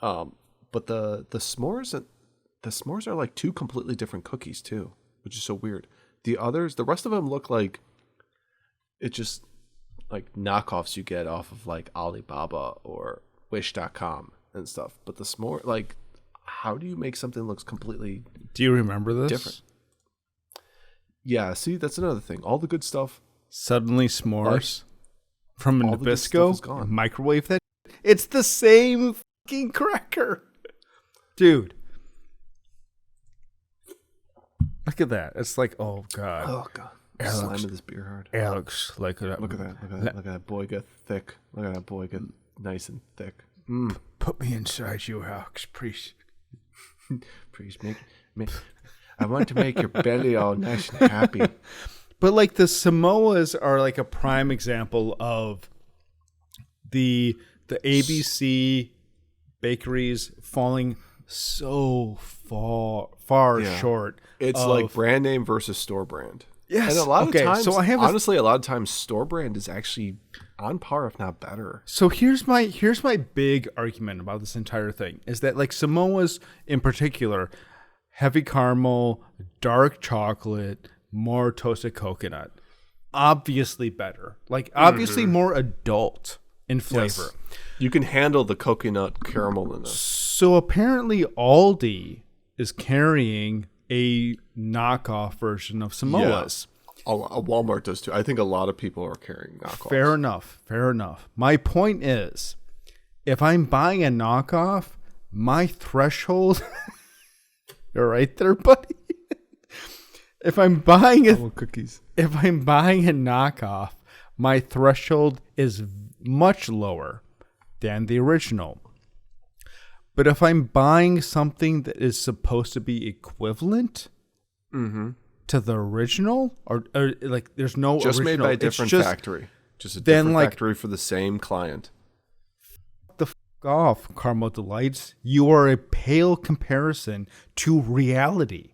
But the s'mores are like two completely different cookies too, which is so weird. The rest of them look like it's just like knockoffs you get off of like Alibaba or Wish.com and stuff. But the s'more, like, how do you make something that looks completely Do you remember this? different? Yeah, see, that's another thing. All the good stuff. Suddenly s'mores from a Nabisco, microwave that. It's the same fucking cracker. Dude. Look at that. It's like, oh, God. Oh, God. Slamming this beer hard. Alex, like that. Look at that. Look at that boy get thick. Look at that boy get nice and thick. Put me inside you, Alex, please. Please make I want to make your belly all nice and happy. But like the Samoas are like a prime example of the ABC bakeries falling so far short. It's like brand name versus store brand. Yes. And a lot of times, so I honestly, a lot of times store brand is actually on par, if not better. So here's my big argument about this entire thing is that like Samoa's in particular, heavy caramel, dark chocolate, more toasted coconut, obviously better. Like obviously more adult in flavor. Yes. You can handle the coconut caramel in this. So apparently Aldi is carrying a knockoff version of Samoa's. Yeah. Walmart does too. I think a lot of people are carrying knockoffs. Fair enough. My point is, if I'm buying a knockoff, my threshold. You're right there, buddy. If I'm buying a knockoff, my threshold is much lower than the original. But if I'm buying something that is supposed to be equivalent to the original, or like there's no just original, made by a different factory, just a different factory for the same client. The f off, Caramel Delights. You are a pale comparison to reality.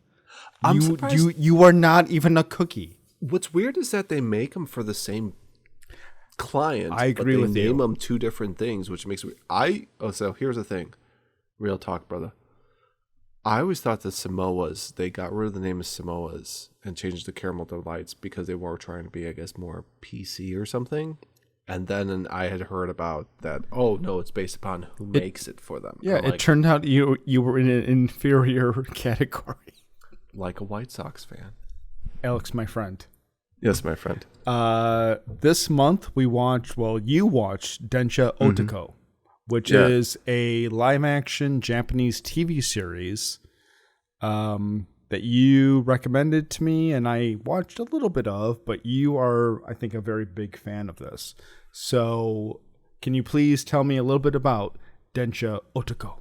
I'm surprised. You are not even a cookie. What's weird is that they make them for the same client. I agree with you. They name them two different things, which makes me. So here's the thing. Real talk, brother. I always thought that Samoa's, they got rid of the name of Samoa's and changed the Caramel Delights because they were trying to be, I guess, more PC or something. And then I had heard about that, oh, no, it's based upon who makes it for them. Yeah, it turned out you were in an inferior category. Like a White Sox fan. Alex, my friend. Yes, my friend. This month you watched Densha Otoko. Which is a live-action Japanese TV series that you recommended to me, and I watched a little bit of, but you are, I think, a very big fan of this. So can you please tell me a little bit about Densha Otoko?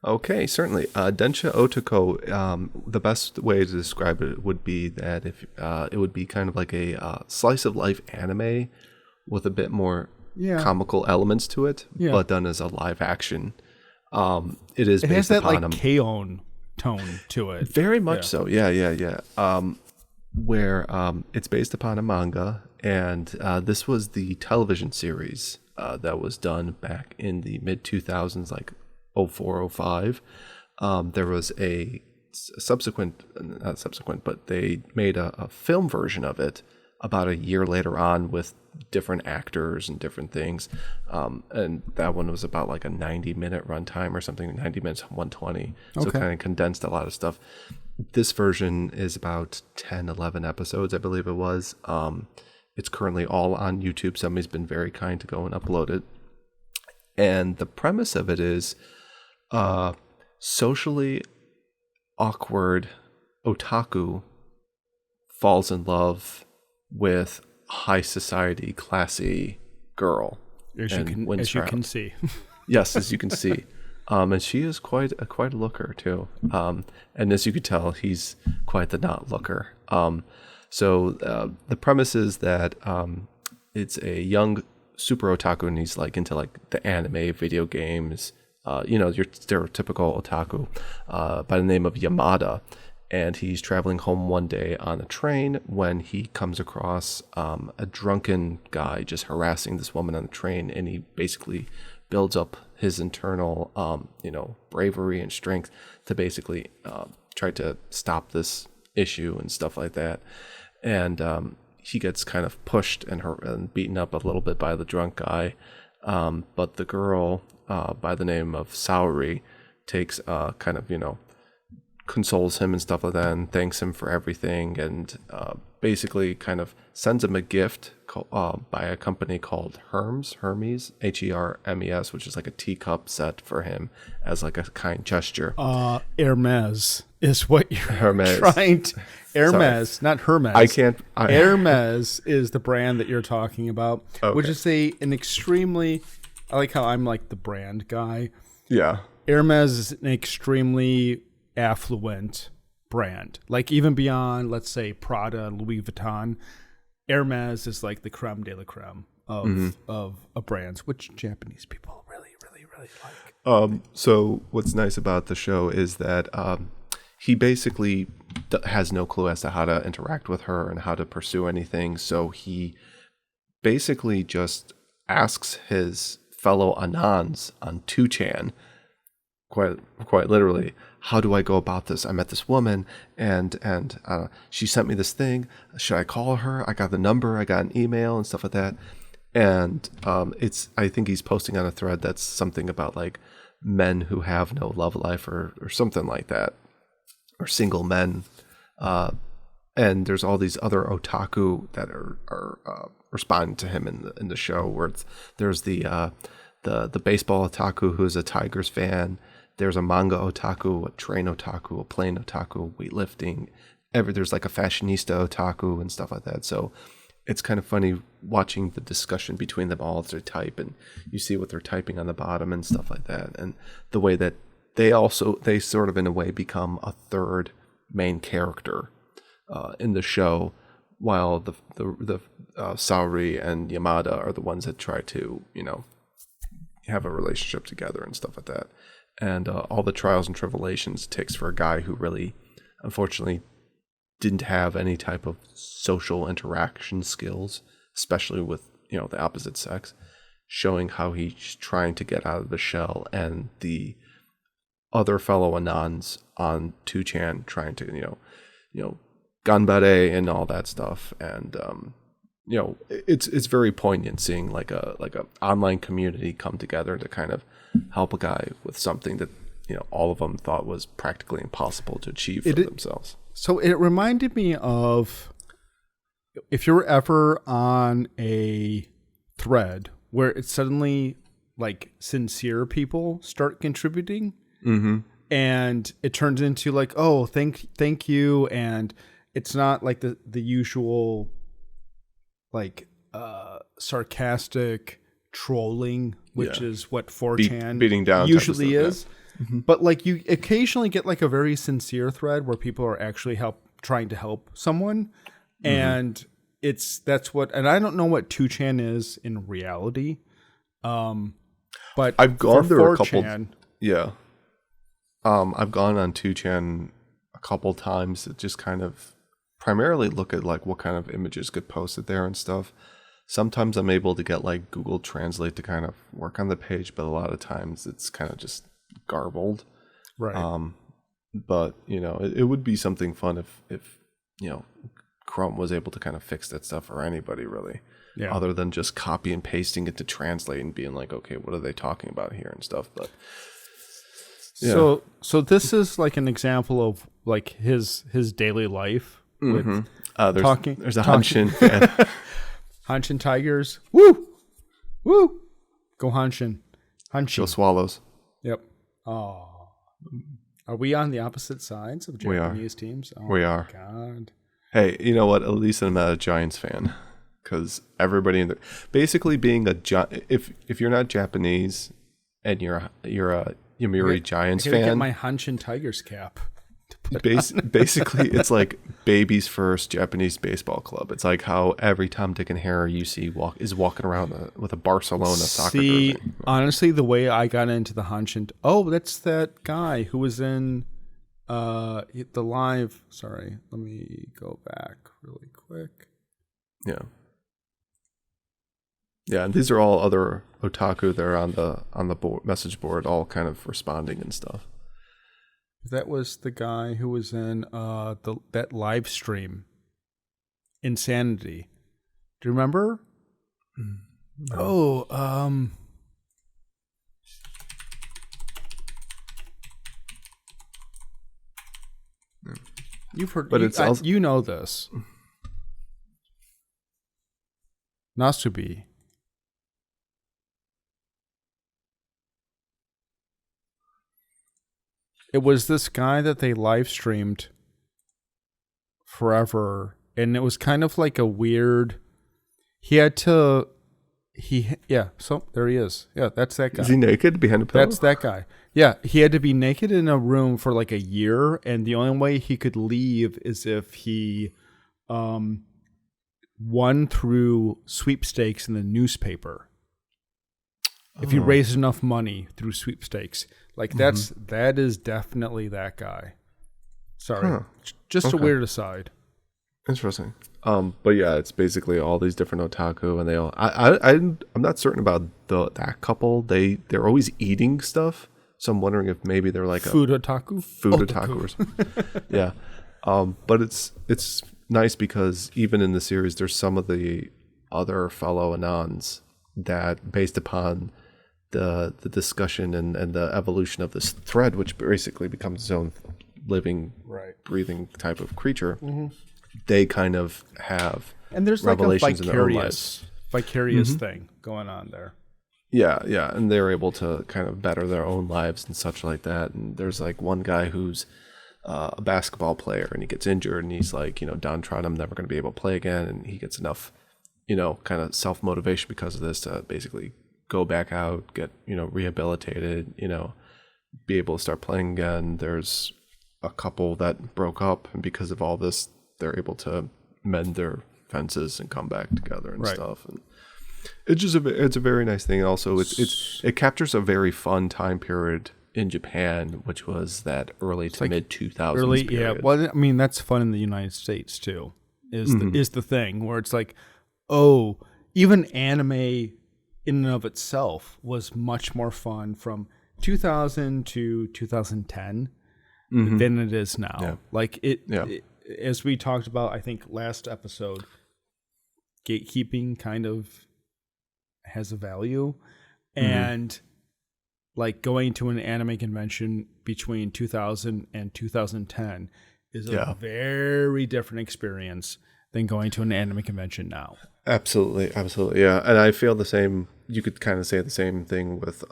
Okay, certainly. Densha Otoko, the best way to describe it would be that it would be kind of like a slice-of-life anime with a bit more comical elements to it, but done as a live action. It has that like K-On! Tone to it. Very much so. Yeah. Where it's based upon a manga, and this was the television series that was done back in the mid 2000s, like 04, 05. There was a not subsequent, but they made a film version of it about a year later on with different actors and different things. And that one was about like a 90-minute runtime or something, 90 minutes, 120. So kind of condensed a lot of stuff. This version is about 10, 11 episodes, I believe it was. It's currently all on YouTube. Somebody's been very kind to go and upload it. And the premise of it is socially awkward otaku falls in love with high society, classy girl. As you can see. Yes, as you can see. And she is quite a looker too. And as you could tell, he's quite the not looker. So the premise is that it's a young super otaku, and he's like into like the anime, video games, your stereotypical otaku, by the name of Yamada. And he's traveling home one day on a train when he comes across a drunken guy just harassing this woman on the train, and he basically builds up his internal, bravery and strength to basically try to stop this issue and stuff like that. And he gets kind of pushed and beaten up a little bit by the drunk guy. But the girl by the name of Saori takes consoles him and stuff like that, and thanks him for everything, and basically kind of sends him a gift by a company called Hermes, Hermes, which is like a teacup set for him as like a kind gesture. Hermes is what you're trying to... Hermes, Sorry. not Hermes. Hermes is the brand that you're talking about, which is an extremely... I like how I'm like the brand guy. Yeah. Hermes is an extremely affluent brand. Like even beyond, let's say, Prada, Louis Vuitton, Hermes is like the creme de la creme of brands, which Japanese people really, really, really like. So what's nice about the show is that he basically has no clue as to how to interact with her and how to pursue anything. So he basically just asks his fellow Anons on 2chan, quite literally, how do I go about this? I met this woman and she sent me this thing. Should I call her? I got the number, I got an email and stuff like that. And I think he's posting on a thread that's something about like men who have no love life or something like that, or single men. And there's all these other otaku that are responding to him in the show, where there's the baseball otaku who's a Tigers fan. There's a manga otaku, a train otaku, a plane otaku, weightlifting. There's like a fashionista otaku and stuff like that. So it's kind of funny watching the discussion between them all as they type, and you see what they're typing on the bottom and stuff like that. And the way that they sort of in a way become a third main character in the show, while the Saori and Yamada are the ones that try to, have a relationship together and stuff like that. And all the trials and tribulations it takes for a guy who really, unfortunately, didn't have any type of social interaction skills, especially with, the opposite sex, showing how he's trying to get out of the shell, and the other fellow Anons on 2chan trying to, ganbare and all that stuff. And, it's very poignant seeing like a online community come together to kind of help a guy with something that, all of them thought was practically impossible to achieve for themselves. So it reminded me of, if you're ever on a thread where it's suddenly like sincere people start contributing, and it turns into like, oh, thank you. And it's not like the usual like sarcastic trolling, which is what 4chan beating down usually is. But like you occasionally get like a very sincere thread where people are actually trying to help someone. And and I don't know what 2chan is in reality. But I've gone there a couple. 4chan, Yeah. I've gone on 2chan a couple times to just kind of primarily look at like what kind of images get posted there and stuff. Sometimes I'm able to get like Google Translate to kind of work on the page, but a lot of times it's kind of just garbled. right? But, it would be something fun if Chrome was able to kind of fix that stuff for anybody, really. Yeah. Other than just copy and pasting it to translate and being like, okay, what are they talking about here and stuff. But yeah. So this is like an example of like his daily life with there's a Hanshin fan. Hanshin Tigers. Woo! Go Hanshin. Go Swallows. Yep. Oh. Are we on the opposite sides of Japanese teams? Oh, we are. God. Hey, you know what? At least I'm not a Giants fan. Because everybody in basically being if you're not Japanese and you're a Yomiuri Giants fan, get my Hanshin Tigers cap. Basically, it's like baby's first Japanese baseball club. It's like how every Tom, Dick, and Harry you see is walking around with a Barcelona soccer jersey. Honestly, the way I got into the Hanshin, that's that guy who was in the live. Sorry, let me go back really quick. Yeah. Yeah, and these are all other otaku that are on the board, message board, all kind of responding and stuff. That was the guy who was in that live stream, Insanity. Do you remember? No. You've heard, but you know this. Nasubi. It was this guy that they live streamed forever, and it was kind of like a weird. So there he is. Yeah, that's that guy. Is he naked behind a pillow? That's that guy. Yeah, he had to be naked in a room for like a year, and the only way he could leave is if he won through sweepstakes in the newspaper. If you raised enough money through sweepstakes. Like that is definitely that guy. Sorry. Just a weird aside. Interesting. But yeah, it's basically all these different otaku, and they all I'm not certain about that couple. They're always eating stuff. So I'm wondering if maybe they're like food otaku or something. Yeah. But it's nice because even in the series there's some of the other fellow Anons that, based upon the discussion and the evolution of this thread, which basically becomes its own living, breathing type of creature, they kind of have and there's revelations like a vicarious thing going on there. Yeah, and they're able to kind of better their own lives and such like that. And there's like one guy who's a basketball player, and he gets injured, and he's like, downtrodden, I'm never going to be able to play again, and he gets enough, kind of self-motivation because of this to basically go back out, get, rehabilitated, be able to start playing again. There's a couple that broke up, and because of all this, they're able to mend their fences and come back together and stuff. And it's just it's a very nice thing. And also, it captures a very fun time period in Japan, which was that early to mid 2000s period. Yeah. Well, I mean, that's fun in the United States too. Is the thing where it's like, even anime in and of itself was much more fun from 2000 to 2010 than it is now. Yeah. Like it, as we talked about, I think last episode, gatekeeping kind of has a value, and like going to an anime convention between 2000 and 2010 is a very different experience than going to an anime convention now. Absolutely, yeah. And I feel the same. You could kind of say the same thing with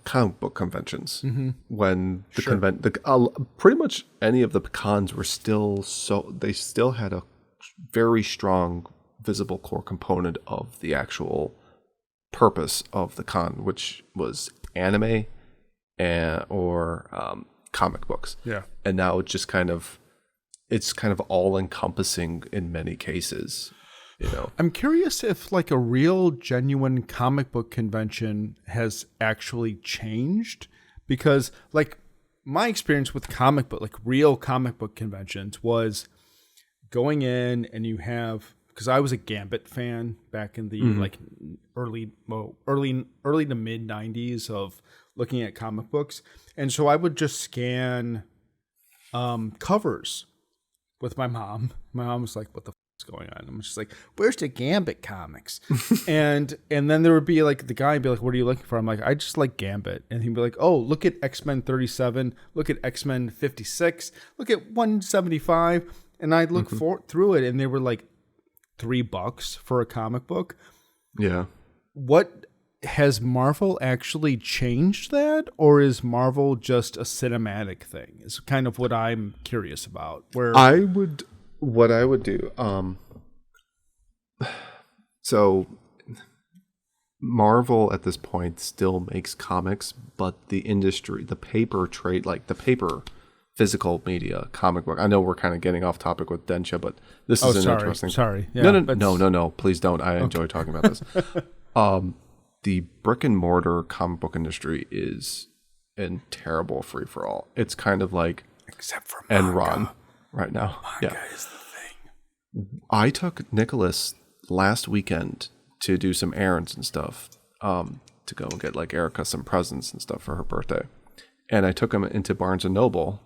comic book conventions. When the pretty much any of the cons were they still had a very strong visible core component of the actual purpose of the con, which was anime or comic books. Yeah. And now it's kind of all encompassing in many cases. I'm curious if like a real genuine comic book convention has actually changed, because like my experience with real comic book conventions was going in and you have because I was a Gambit fan back in the like early to mid 90s of looking at comic books. And so I would just scan covers with my mom. My mom was like, what the f is going on? I'm just like, where's the Gambit comics? and then there would be like the guy would be like, what are you looking for? I'm like, I just like Gambit. And he'd be like, oh, look at X-Men 37, look at X-Men 56, look at 175. And I'd look through it, and they were like $3 for a comic book. Yeah. What has Marvel actually changed that, or is Marvel just a cinematic thing? Is kind of what I'm curious about. What I would do. So Marvel at this point still makes comics, but the industry, the paper trade, like the paper physical media, comic book. I know we're kind of getting off topic with Densha, but this is interesting. Sorry. Yeah, No. Please don't. I enjoy talking about this. The brick and mortar comic book industry is in terrible free for all. It's kind of like except for manga. Enron right now. Manga is the thing. I took Nicholas last weekend to do some errands and stuff. To go and get like Erica some presents and stuff for her birthday, and I took him into Barnes and Noble.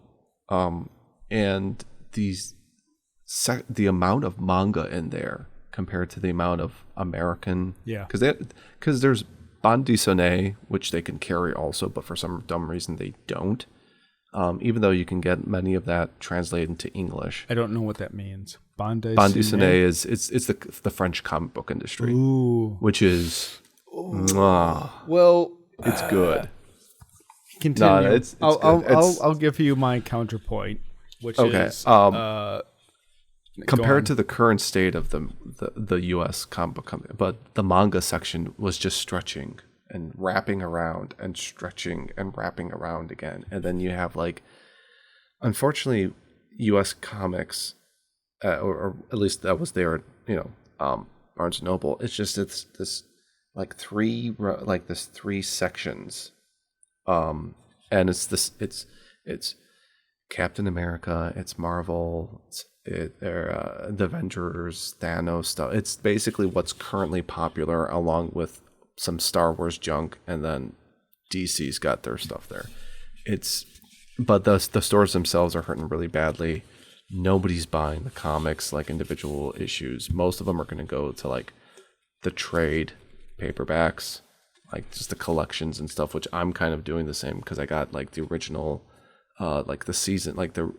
And the amount of manga in there compared to the amount of American, because there's bande dessinée, which they can carry also, but for some dumb reason they don't. Even though you can get many of that translated into English. I don't know what that means. Bande dessinée is it's the French comic book industry, which is it's good. Continue. No, it's I'll give you my counterpoint, which is compared to the current state of the U.S. comic book company, but the manga section was just stretching and wrapping around and stretching and wrapping around again, and then you have like, unfortunately, U.S. comics, or at least that was their Barnes and Noble. It's this three sections. And it's Captain America, it's Marvel, the Avengers, Thanos stuff. It's basically what's currently popular, along with some Star Wars junk, and then DC's got their stuff there. But the stores themselves are hurting really badly. Nobody's buying the comics like individual issues. Most of them are going to go to like the trade paperbacks, like just the collections and stuff, which I'm kind of doing the same because I got like the original, like the season, like the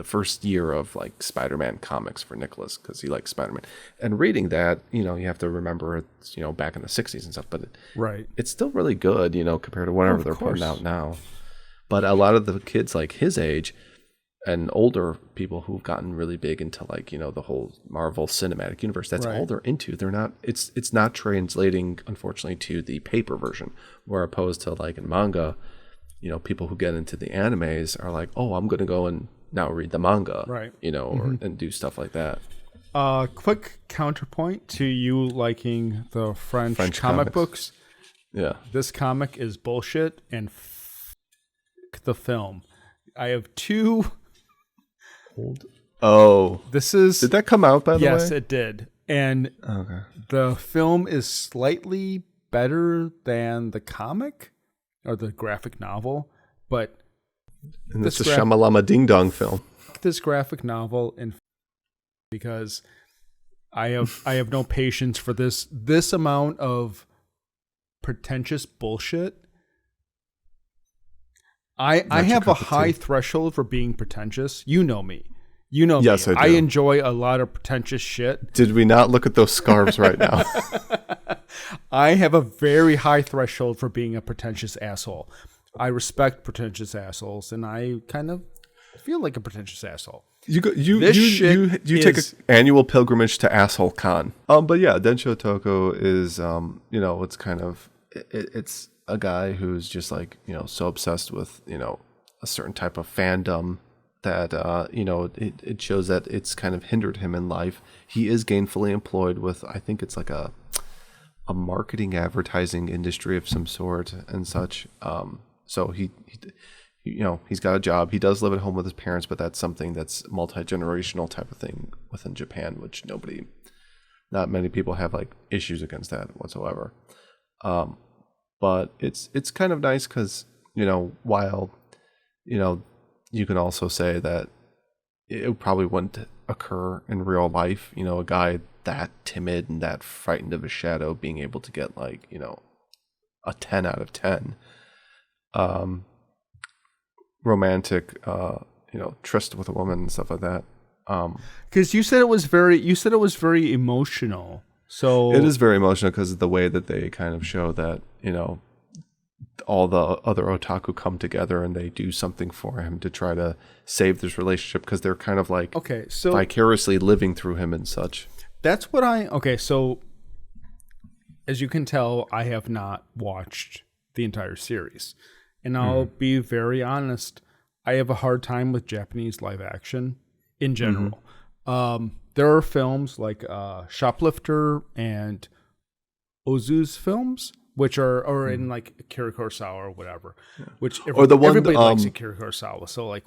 first year of like Spider-Man comics for Nicholas because he likes Spider-Man. And reading that, you have to remember it's back in the 60s and stuff, but it's still really good, compared to whatever they're putting out now. But a lot of the kids like his age and older people who've gotten really big into like the whole Marvel Cinematic Universe, that's all they're into. They're not, it's not translating, unfortunately, to the paper version, where opposed to like in manga, people who get into the animes are like, oh, I'm going to go and now read the manga, and do stuff like that. Quick counterpoint to you liking the French comic books. Yeah, this comic is bullshit and the film. I have two. Did that come out by the way? Yes, it did. And the film is slightly better than the comic or the graphic novel, but it's a Shamalama Ding Dong film. This graphic novel, because I have no patience for this amount of pretentious bullshit. I have a high threshold for being pretentious. You know me. Yes, me. I do. I enjoy a lot of pretentious shit. Did we not look at those scarves right now? I have a very high threshold for being a pretentious asshole. I respect pretentious assholes, and I kind of feel like a pretentious asshole. You take an annual pilgrimage to Asshole Con. But yeah, Densha Otoko is it's kind of it's a guy who's just like, so obsessed with, a certain type of fandom that, it shows that it's kind of hindered him in life. He is gainfully employed with, I think it's like a marketing advertising industry of some sort and such. So he's got a job. He does live at home with his parents, but that's something that's multi-generational type of thing within Japan, which not many people have like issues against that whatsoever. But it's kind of nice because, while, you can also say that it probably wouldn't occur in real life, a guy that timid and that frightened of his shadow being able to get like, a 10 out of 10. Romantic, tryst with a woman and stuff like that. Because you said it was very emotional. So it is very emotional because of the way that they kind of show that, all the other otaku come together and they do something for him to try to save this relationship because they're kind of like vicariously living through him and such. That's what so as you can tell, I have not watched the entire series. And I'll be very honest, I have a hard time with Japanese live action in general. There are films like Shoplifter and Ozu's films, which are in like Akira Kurosawa or whatever, which everybody likes Akira Kurosawa, so like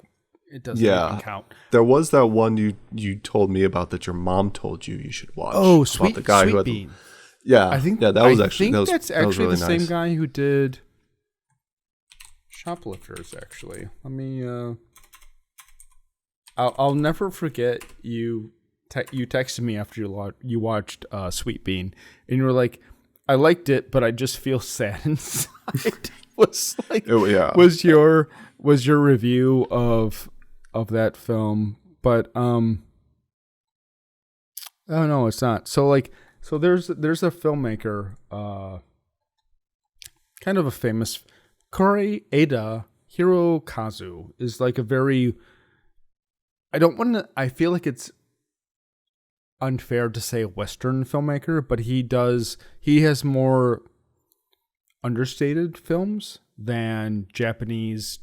it doesn't even count. There was that one you told me about that your mom told you should watch. Oh, the guy Sweet who had Bean. I think that's really the nice. same guy who did Shoplifters. Actually, let me. I'll never forget you. You texted me after you watched Sweet Bean, and you were like, "I liked it, but I just feel sad inside." Was your review of that film? But oh no, it's not. So there's a filmmaker, kind of a famous, Kore Eda Hirokazu is like a very. I feel like it's unfair to say Western filmmaker, but he has more understated films than Japanese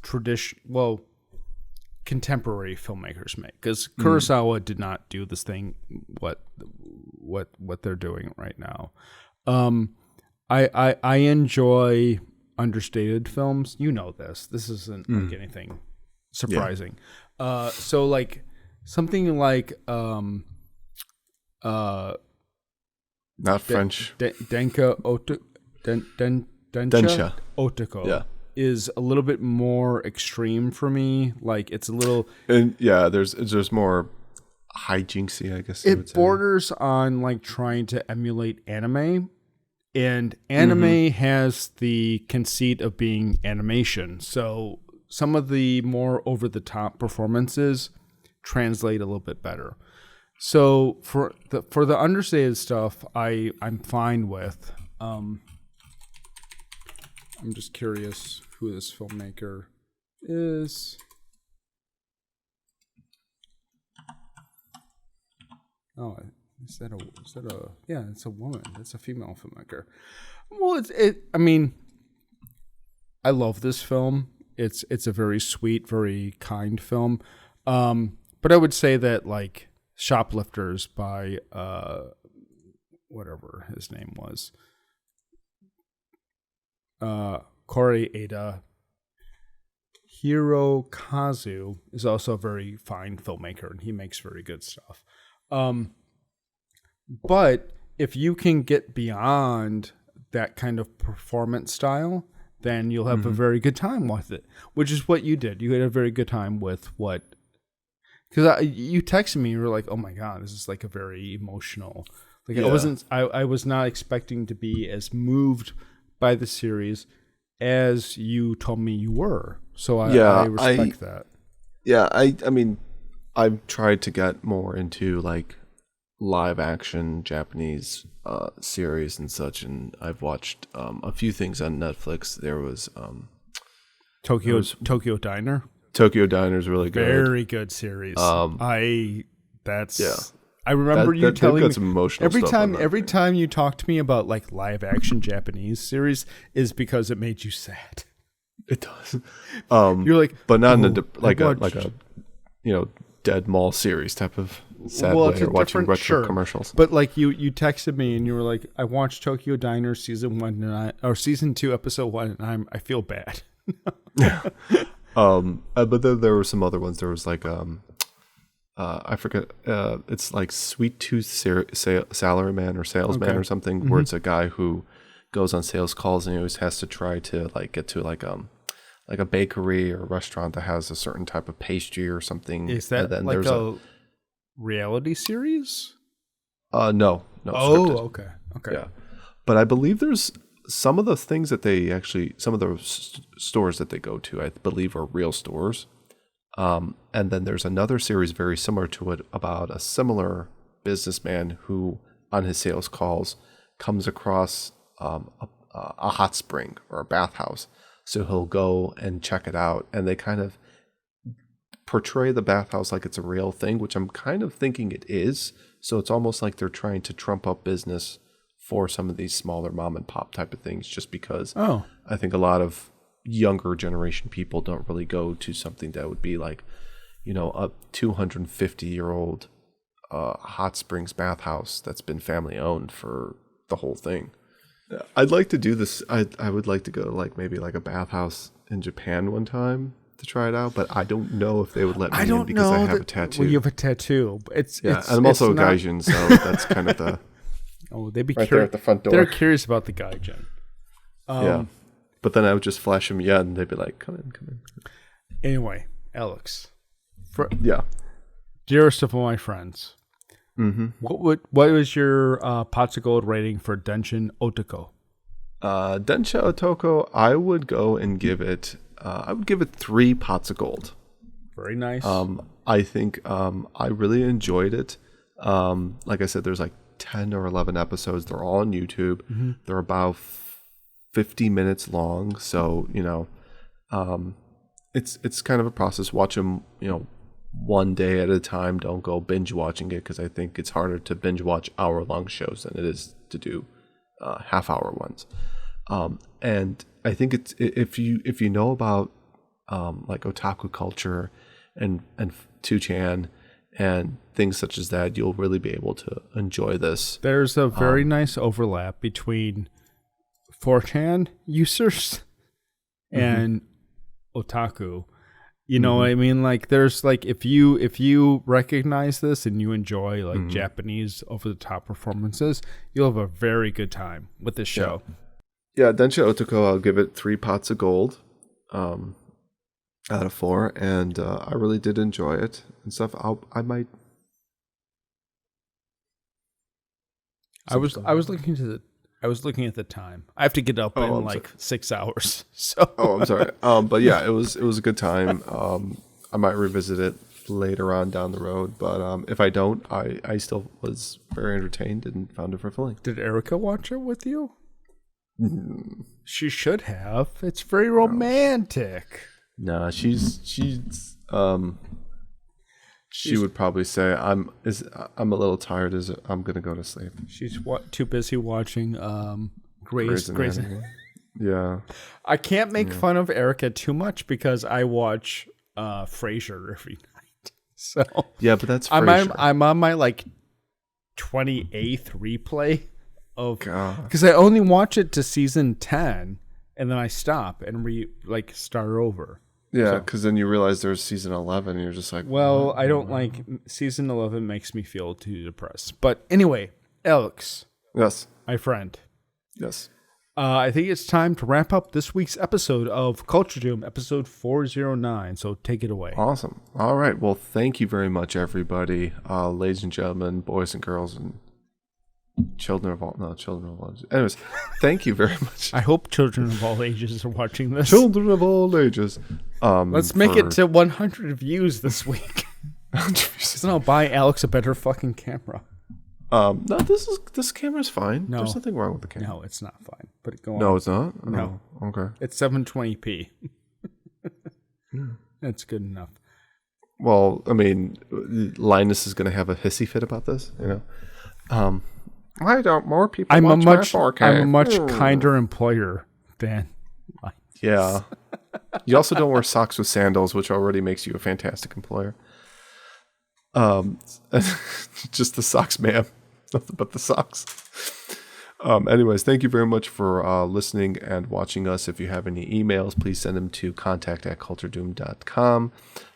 contemporary filmmakers make, because Kurosawa did not do this thing what they're doing right now. I enjoy understated films. This isn't like anything surprising. So like something like not French. Densha Otoko is a little bit more extreme for me. Like it's a little, and there's more hijinksy, I guess. It borders on like trying to emulate anime, and anime has the conceit of being animation. So some of the more over the top performances translate a little bit better. So for the understated stuff, I'm fine with. I'm just curious who this filmmaker is. Oh, is that a yeah, it's a woman. It's a female filmmaker. Well, I mean, I love this film. It's a very sweet, very kind film. But I would say that like Shoplifters by whatever his name was, Kore Eda Hirokazu is also a very fine filmmaker, and he makes very good stuff. But if you can get beyond that kind of performance style, then you'll have a very good time with it, which is what you did. You had a very good time with what, because you texted me, you were like, oh my God, this is like a very emotional, like I was not expecting to be as moved by the series as you told me you were. So I respect that. Yeah. I mean, I've tried to get more into like live action Japanese series and such, and I've watched a few things on Netflix. There was Tokyo Diner. Tokyo Diner is really good. Very good series. I remember you they've telling got some emotional stuff every time you talk to me about like live action Japanese series is because it made you sad. It does. You're like, but not in a Dead Mall series type of sad way, or watching retro commercials. But like you texted me and you were like, I watched Tokyo Diner season 2 episode 1 and I feel bad. But then there were some other ones. There was like I forget. It's like Sweet Tooth Salaryman or Salesman or something, where it's a guy who goes on sales calls and he always has to try to like get to like a bakery or a restaurant that has a certain type of pastry or something. Is that then like there's a reality series? No. Oh, scripted. okay. Yeah, but I believe there's some of the things that they actually, some of the stores that they go to, I believe are real stores. And then there's another series very similar to it about a similar businessman who, on his sales calls, comes across a hot spring or a bathhouse. So he'll go and check it out, and they kind of portray the bathhouse like it's a real thing, which I'm kind of thinking it is. So it's almost like they're trying to trump up business for some of these smaller mom and pop type of things, just because I think a lot of younger generation people don't really go to something that would be like, you know, a 250-year-old hot springs bathhouse that's been family owned for the whole thing. I'd like to do this. I would like to go to like maybe like a bathhouse in Japan one time to try it out, but I don't know if they would let me in because I have a tattoo. Well, you have a tattoo. And I'm also a gaijin, so that's kind of the. Oh, they'd be right there at the front door. They're curious about the gaijin. Yeah, but then I would just flash them, and they'd be like, "Come in." Anyway, Alex. Dearest of all my friends. Mm-hmm. What was your pots of gold rating for Densha Otoko? Densha Otoko, I would go and give it. I would give it 3 pots of gold. Very nice. I think I really enjoyed it. Like I said, there's like 10 or 11 episodes. They're all on YouTube. Mm-hmm. They're about 50 minutes long, so you know, it's kind of a process. Watch them, you know, one day at a time. Don't go binge watching it, because I think it's harder to binge watch hour-long shows than it is to do half-hour ones. And I think it's if you know about like otaku culture and 2chan and things such as that, you'll really be able to enjoy this. There's a very nice overlap between 4chan users and otaku. You know what I mean? Like there's like if you recognize this and you enjoy like Japanese over the top performances, you'll have a very good time with this show. Yeah, Densha Otoko, I'll give it 3 pots of gold out of 4, and I really did enjoy it and stuff. I was looking at the time. I have to get up in like 6 hours. So I'm sorry. But yeah, it was a good time. I might revisit it later on down the road, but if I don't, I still was very entertained and found it fulfilling. Did Erica watch it with you? She should have. It's very romantic. No, she would probably say I'm a little tired. I'm gonna go to sleep. She's too busy watching Grey's Anatomy. Yeah. I can't make fun of Erica too much because I watch Frasier every night. So yeah, but that's Frasier. I'm on my like 28th replay of because I only watch it to season 10 and then I stop and start over. Yeah, because then you realize there's season 11 and you're just like, well, what? I don't like season 11 makes me feel too depressed. But anyway, Alex. Yes. My friend. Yes. I think it's time to wrap up this week's episode of Culture Doom, episode 409. So take it away. Awesome. All right. Well, thank you very much, everybody. Ladies and gentlemen, boys and girls, and children of all ages. Anyways, thank you very much. I hope children of all ages are watching this. Children of all ages. Let's make it to 100 views this week. So I'll buy Alex a better fucking camera. No, this camera's fine. No. There's nothing wrong with the camera. No, it's not fine. But go on. No, it's not? No. Oh, okay. It's 720p. That's good enough. Well, I mean, Linus is going to have a hissy fit about this, you know. Why don't more people watch my 4K? I'm a much kinder employer than Linus. Yeah. You also don't wear socks with sandals, which already makes you a fantastic employer. Just the socks, ma'am. Nothing but the socks. Anyways, thank you very much for listening and watching us. If you have any emails, please send them to contact@culturedoom.com.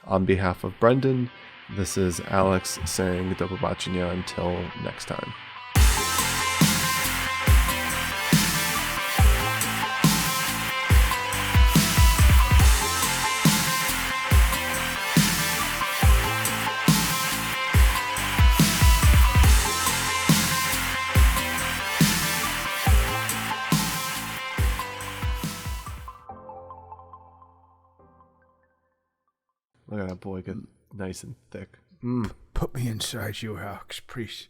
On behalf of Brendan, this is Alex saying do побачення until next time. Look at that boy get nice and thick. Put me inside you, Alex, please.